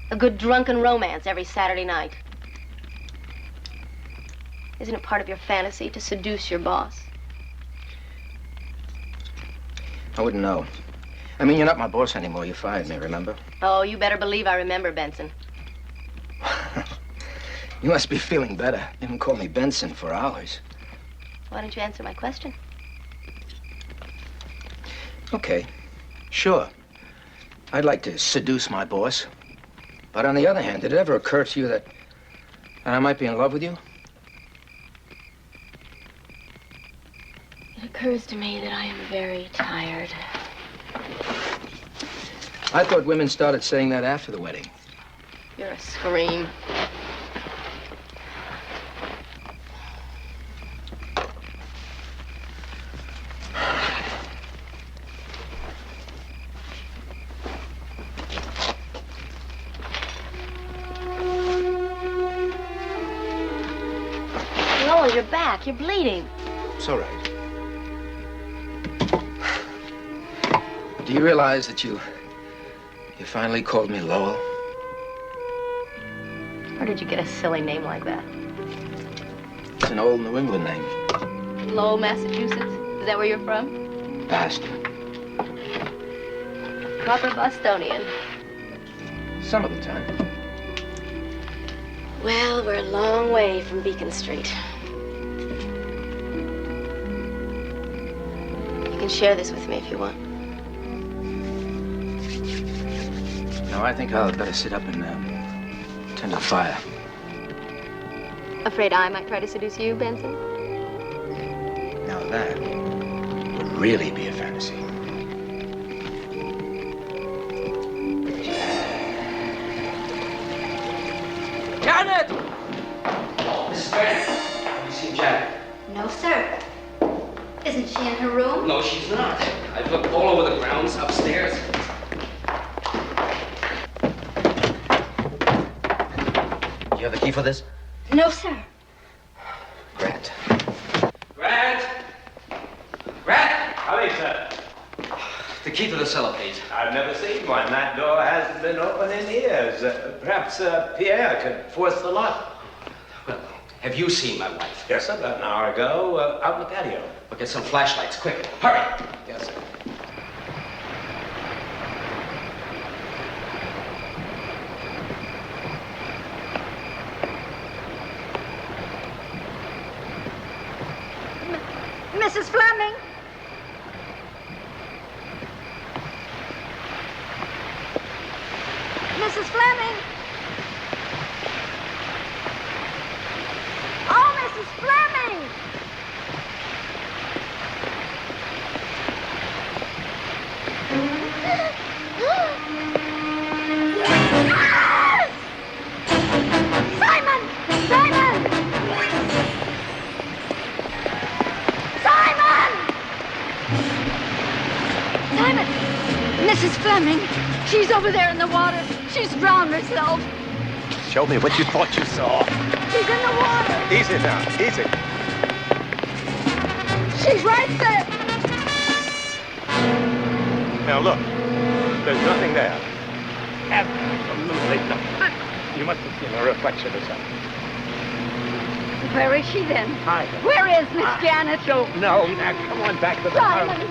A good drunken romance every Saturday night. Isn't it part of your fantasy to seduce your boss? I wouldn't know. I mean, you're not my boss anymore. You fired me, remember? Oh, you better believe I remember, Benson. You must be feeling better. You haven't called me Benson for hours. Why don't you answer my question? Okay, sure. I'd like to seduce my boss. But on the other hand, did it ever occur to you that I might be in love with you? It occurs to me that I am very tired. I thought women started saying that after the wedding. You're a scream. Noel, you're back. You're bleeding. It's all right. Do you realize that you finally called me Lowell? Where did you get a silly name like that? It's an old New England name. Lowell, Massachusetts? Is that where you're from? Boston. Proper Bostonian. Some of the time. Well, we're a long way from Beacon Street. You can share this with me if you want. No, I think I'll better sit up and tend to the fire. Afraid I might try to seduce you, Benson? Now that would really be a fantasy. Janet! Mrs. Grant, have you seen Janet? No, sir. Isn't she in her room? No, she's not. I've looked all over the grounds, upstairs. You have the key for this? No, sir. Grant. Grant! Grant! Howdy, sir. The key to the cellar, please. I've never seen one. That door hasn't been open in years. Perhaps Pierre could force the lock. Well, have you seen my wife? Yes, sir. About an hour ago, out in the patio. We'll get some flashlights, quick. Hurry! Yes, sir. Mrs. Fleming? Mrs. Fleming? Oh, Mrs. Fleming! Simon! Simon! Simon! Simon! Mrs. Fleming, she's over there in the water. She's drowned herself. Show me what you thought you saw. She's in the water. Easy now, easy. She's right there. Now look, there's nothing there. Absolutely nothing. You must have seen a reflection or something. Where is she then? Hi. Where is Miss Janet? No. Now come on back to the Simon!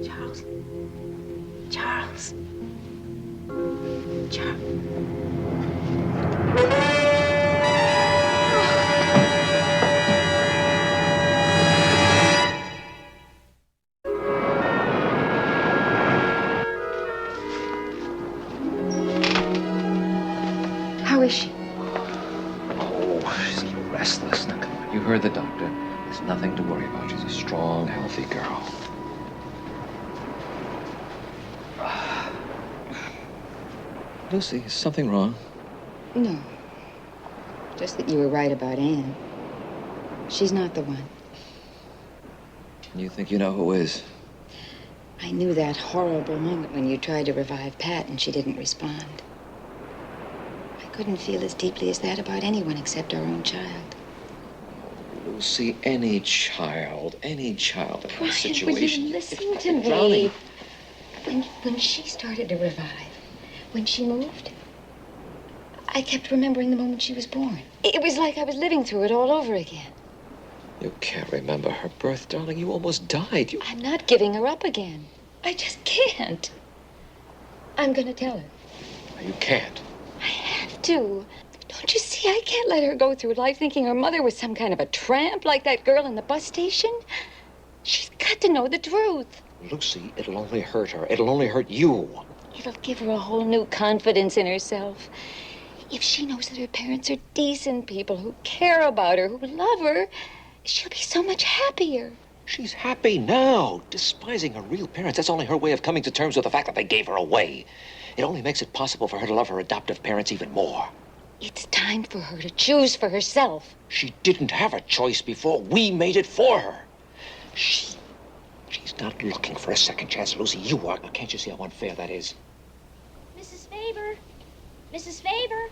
house. Charles. Charles. How is she? Oh, she's restless. Now, come on. You heard the doctor. There's nothing to worry about. She's a strong, healthy girl. Lucy, is something wrong? No. Just that you were right about Anne. She's not the one. You think you know who is? I knew that horrible moment when you tried to revive Pat and she didn't respond. I couldn't feel as deeply as that about anyone except our own child. Lucy, any child in that situation. Will you listen to me? Drowning. When she started to revive, when she moved, I kept remembering the moment she was born. It was like I was living through it all over again. You can't remember her birth, darling. You almost died. I'm not giving her up again. I just can't. I'm gonna tell her. You can't. I have to. Don't you see? I can't let her go through life thinking her mother was some kind of a tramp like that girl in the bus station. She's got to know the truth. Lucy, it'll only hurt her. It'll only hurt you. It'll give her a whole new confidence in herself. If she knows that her parents are decent people who care about her, who love her, she'll be so much happier. She's happy now. Despising her real parents, that's only her way of coming to terms with the fact that they gave her away. It only makes it possible for her to love her adoptive parents even more. It's time for her to choose for herself. She didn't have a choice before. We made it for her. She's not looking for a second chance, Lucy. You are. Can't you see how unfair that is? Mrs. Faber. Mrs. Faber.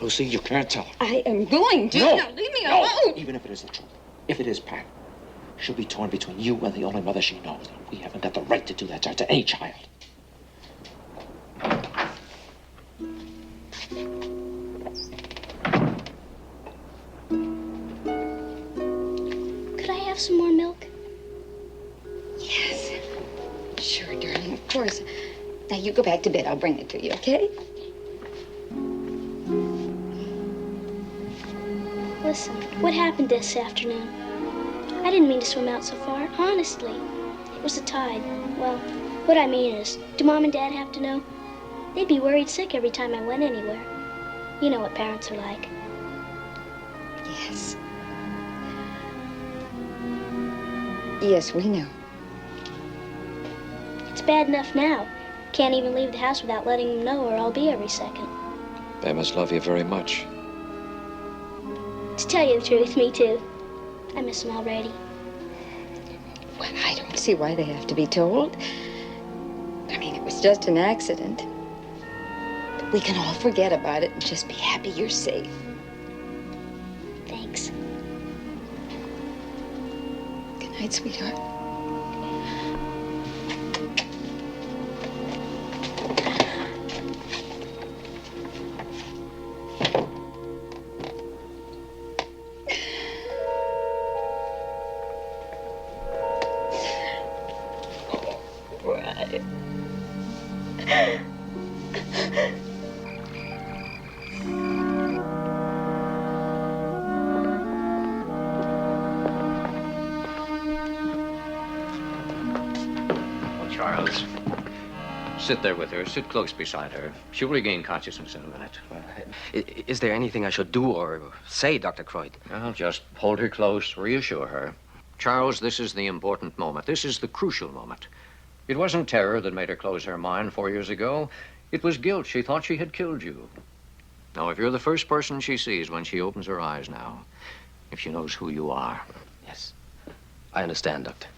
Lucy, you can't tell her. I am going to. No. Now, leave me No. alone. Even if it is the truth. If it is Pat, she'll be torn between you and the only mother she knows. We haven't got the right to do that to any child. Could I have some more milk? Yes. Sure, darling, of course. Now, you go back to bed. I'll bring it to you, okay? Listen, what happened this afternoon? I didn't mean to swim out so far, honestly. It was the tide. Well, what I mean is, do Mom and Dad have to know? They'd be worried sick every time I went anywhere. You know what parents are like. Yes. Yes, we know. It's bad enough now. Can't even leave the house without letting them know where I'll be every second. They must love you very much. To tell you the truth, me too. I miss them already. Well, I don't see why they have to be told. I mean, it was just an accident. But we can all forget about it and just be happy you're safe. Thanks. Good night, sweetheart. Charles, sit there with her. Sit close beside her. She'll regain consciousness in a minute. Is there anything I should do or say, Dr. Croyd? Well, just hold her close, reassure her. Charles, this is the important moment. This is the crucial moment. It wasn't terror that made her close her mind 4 years ago. It was guilt. She thought she had killed you. Now, if you're the first person she sees when she opens her eyes now, if she knows who you are. Yes. I understand, Doctor.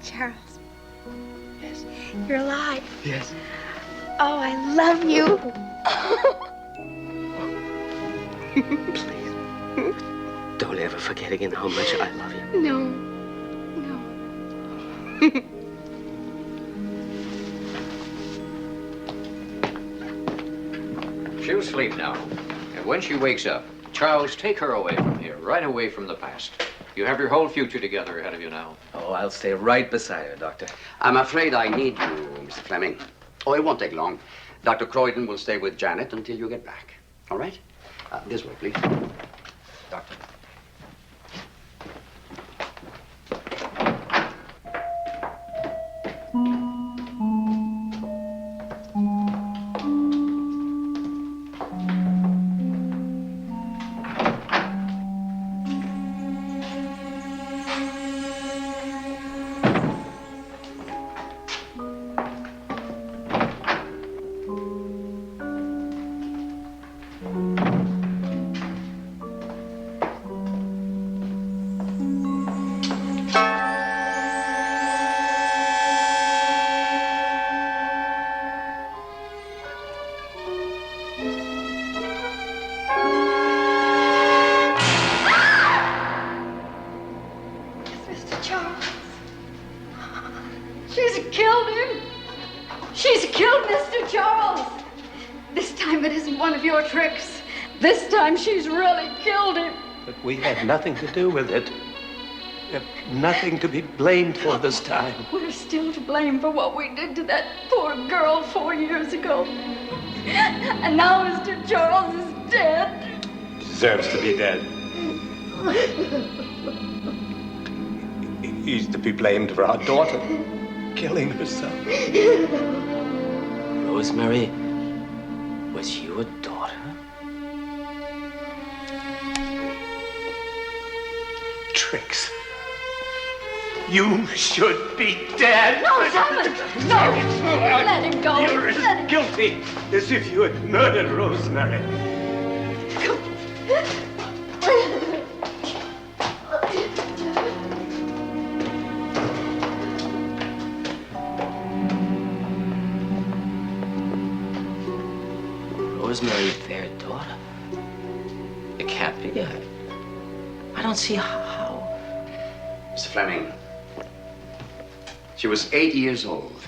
Charles. Yes. You're alive. Yes. Oh, I love you. Please. Don't ever forget again how much I love you. No. She'll sleep now. And when she wakes up, Charles, take her away from here, right away from the past. You have your whole future together ahead of you now. Oh, I'll stay right beside her, Doctor. I'm afraid I need you, Mr. Fleming. Oh, it won't take long. Dr. Croydon will stay with Janet until you get back. All right? This way, please. Doctor. She's killed him. She's killed Mr. Charles. This time it isn't one of your tricks. This time she's really killed him. But we had nothing to do with it. We have nothing to be blamed for this time. We're still to blame for what we did to that poor girl 4 years ago. And now Mr. Charles is dead. Deserves to be dead. He's to be blamed for our daughter killing herself. Rosemary, was you a daughter? Tricks. You should be dead. No, Simon! No! Let him go. You're as guilty as if you had murdered Rosemary. Rosemary, their daughter? It can't be. I don't see how. Mr. Fleming, she was 8 years old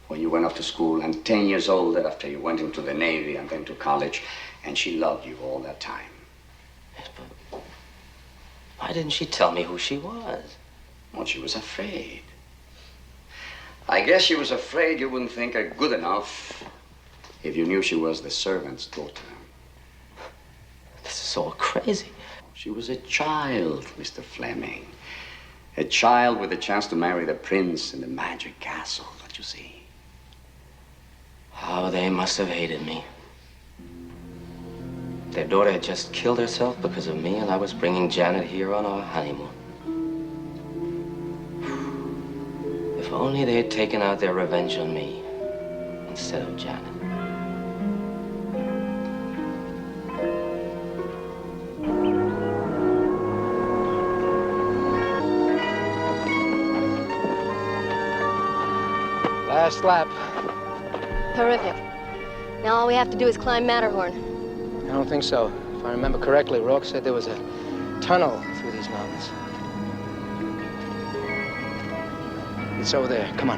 when you went off to school and 10 years old after you went into the Navy and then to college, and she loved you all that time. Yes, but why didn't she tell me who she was? Well, she was afraid. I guess she was afraid you wouldn't think her good enough if you knew she was the servant's daughter. This is all crazy. She was a child, Mr. Fleming. A child with a chance to marry the prince in the magic castle, don't you see? How they must have hated me. Their daughter had just killed herself because of me, and I was bringing Janet here on our honeymoon. If only they had taken out their revenge on me instead of Janet. Last lap. Terrific. Now all we have to do is climb Matterhorn. I don't think so. If I remember correctly, Rourke said there was a tunnel through these mountains. It's over there. Come on.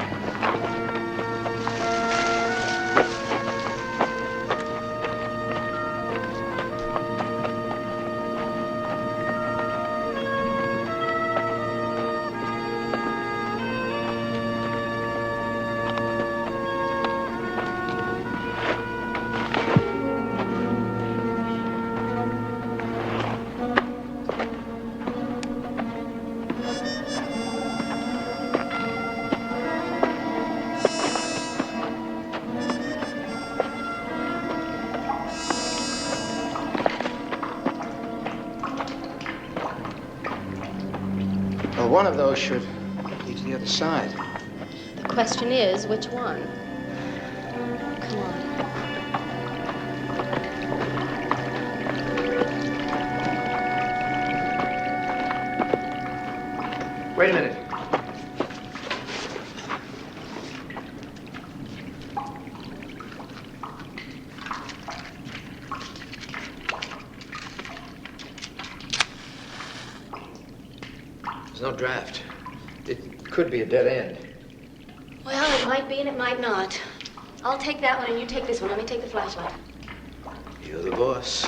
Well, one of those should lead to the other side. The question is, which one? Come on. Wait a minute. There's no draft. It could be a dead end. Well, it might be and it might not. I'll take that one and you take this one. Let me take the flashlight. You're the boss.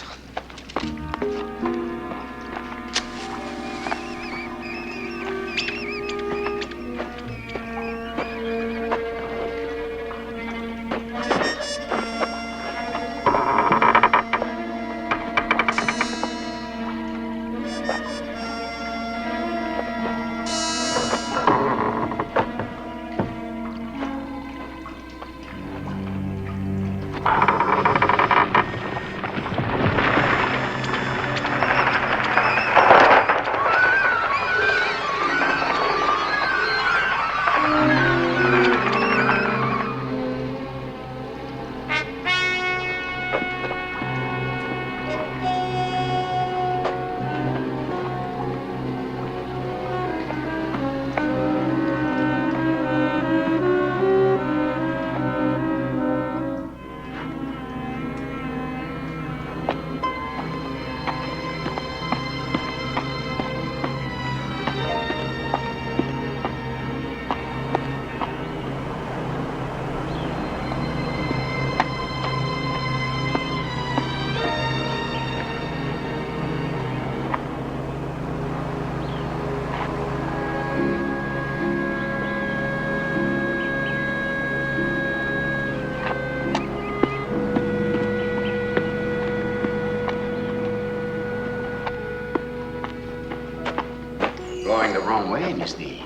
wrong way, Miss D.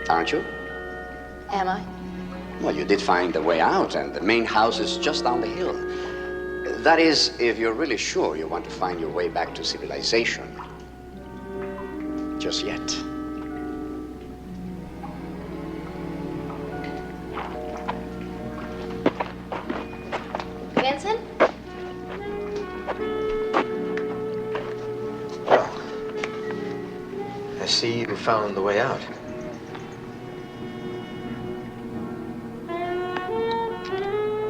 Aren't you? Am I? Well, you did find the way out, and the main house is just down the hill. That is, if you're really sure you want to find your way back to civilization. Just yet. Vincent? Well, I see you found the way out.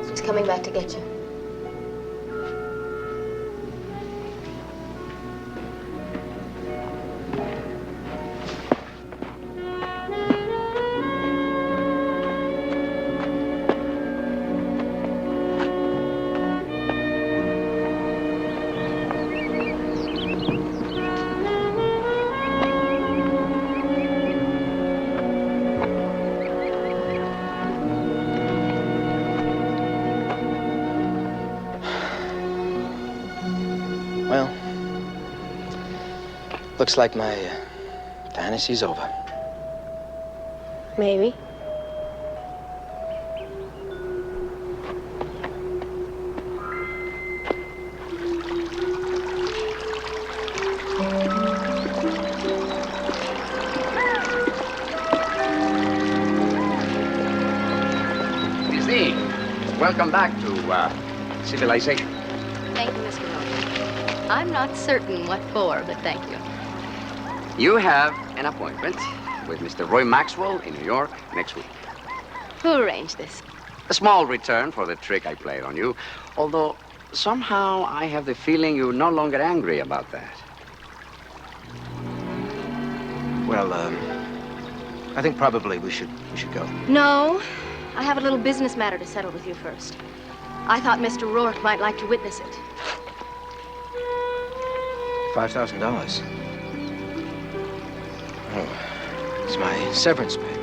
She's coming back to get you. Well, looks like my fantasy's over. Maybe. Miss D, welcome back to civilization. Thank you, Mr. Norton. I'm not certain what for, but thank you. You have an appointment with Mr. Roy Maxwell in New York next week. Who arranged this? A small return for the trick I played on you, although somehow I have the feeling you're no longer angry about that. Well, I think probably we should go. No. I have a little business matter to settle with you first. I thought Mr. Rourke might like to witness it. $5,000. Oh, it's my severance pay.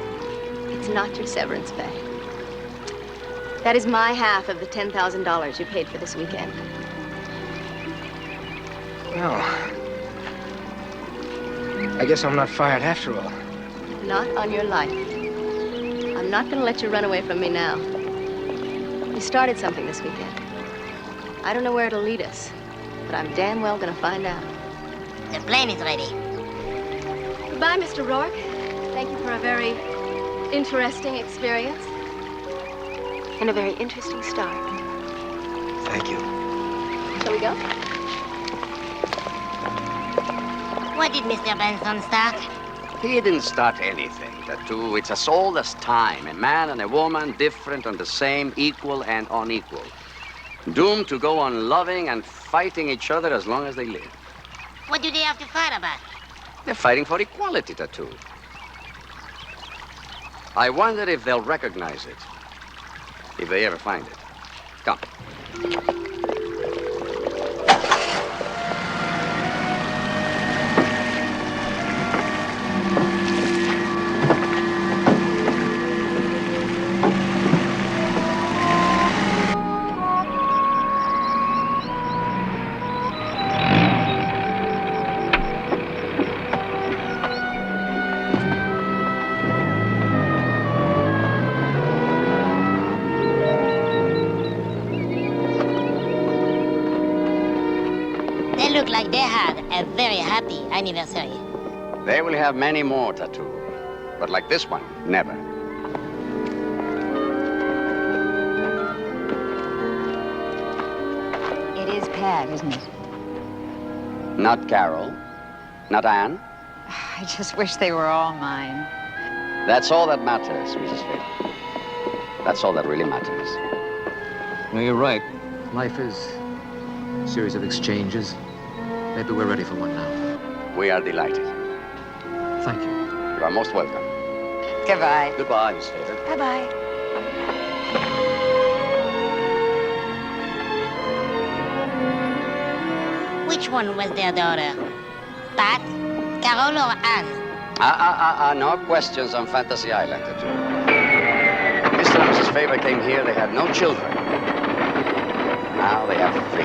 It's not your severance pay. That is my half of the $10,000 you paid for this weekend. Well, I guess I'm not fired after all. Not on your life. I'm not going to let you run away from me now. You started something this weekend. I don't know where it'll lead us, but I'm damn well going to find out. The plane is ready. Goodbye, Mr. Rourke. Thank you for a very interesting experience. And a very interesting start. Thank you. Shall we go? What did Mr. Benson start? He didn't start anything, Tattoo. It's as old as time. A man and a woman, different and the same, equal and unequal. Doomed to go on loving and fighting each other as long as they live. What do they have to fight about? They're fighting for equality, Tattoo. I wonder if they'll recognize it. If they ever find it. Come. Look like they had a very happy anniversary. They will have many more, Tattoo. But like this one, never. It is Pat, isn't it? Not Carol. Not Anne. I just wish they were all mine. That's all that matters, Mrs. Faith. That's all that really matters. No, you're right. Life is a series of exchanges. Maybe we're ready for one now. We are delighted. Thank you. You are most welcome. Goodbye. Goodbye, Miss Faith. Bye-bye. Which one was their daughter? Pat, Carol, or Anne? No questions on Fantasy Island, Tattoo. Mr. and Mrs. Faber came here, they had no children. Now they have 3.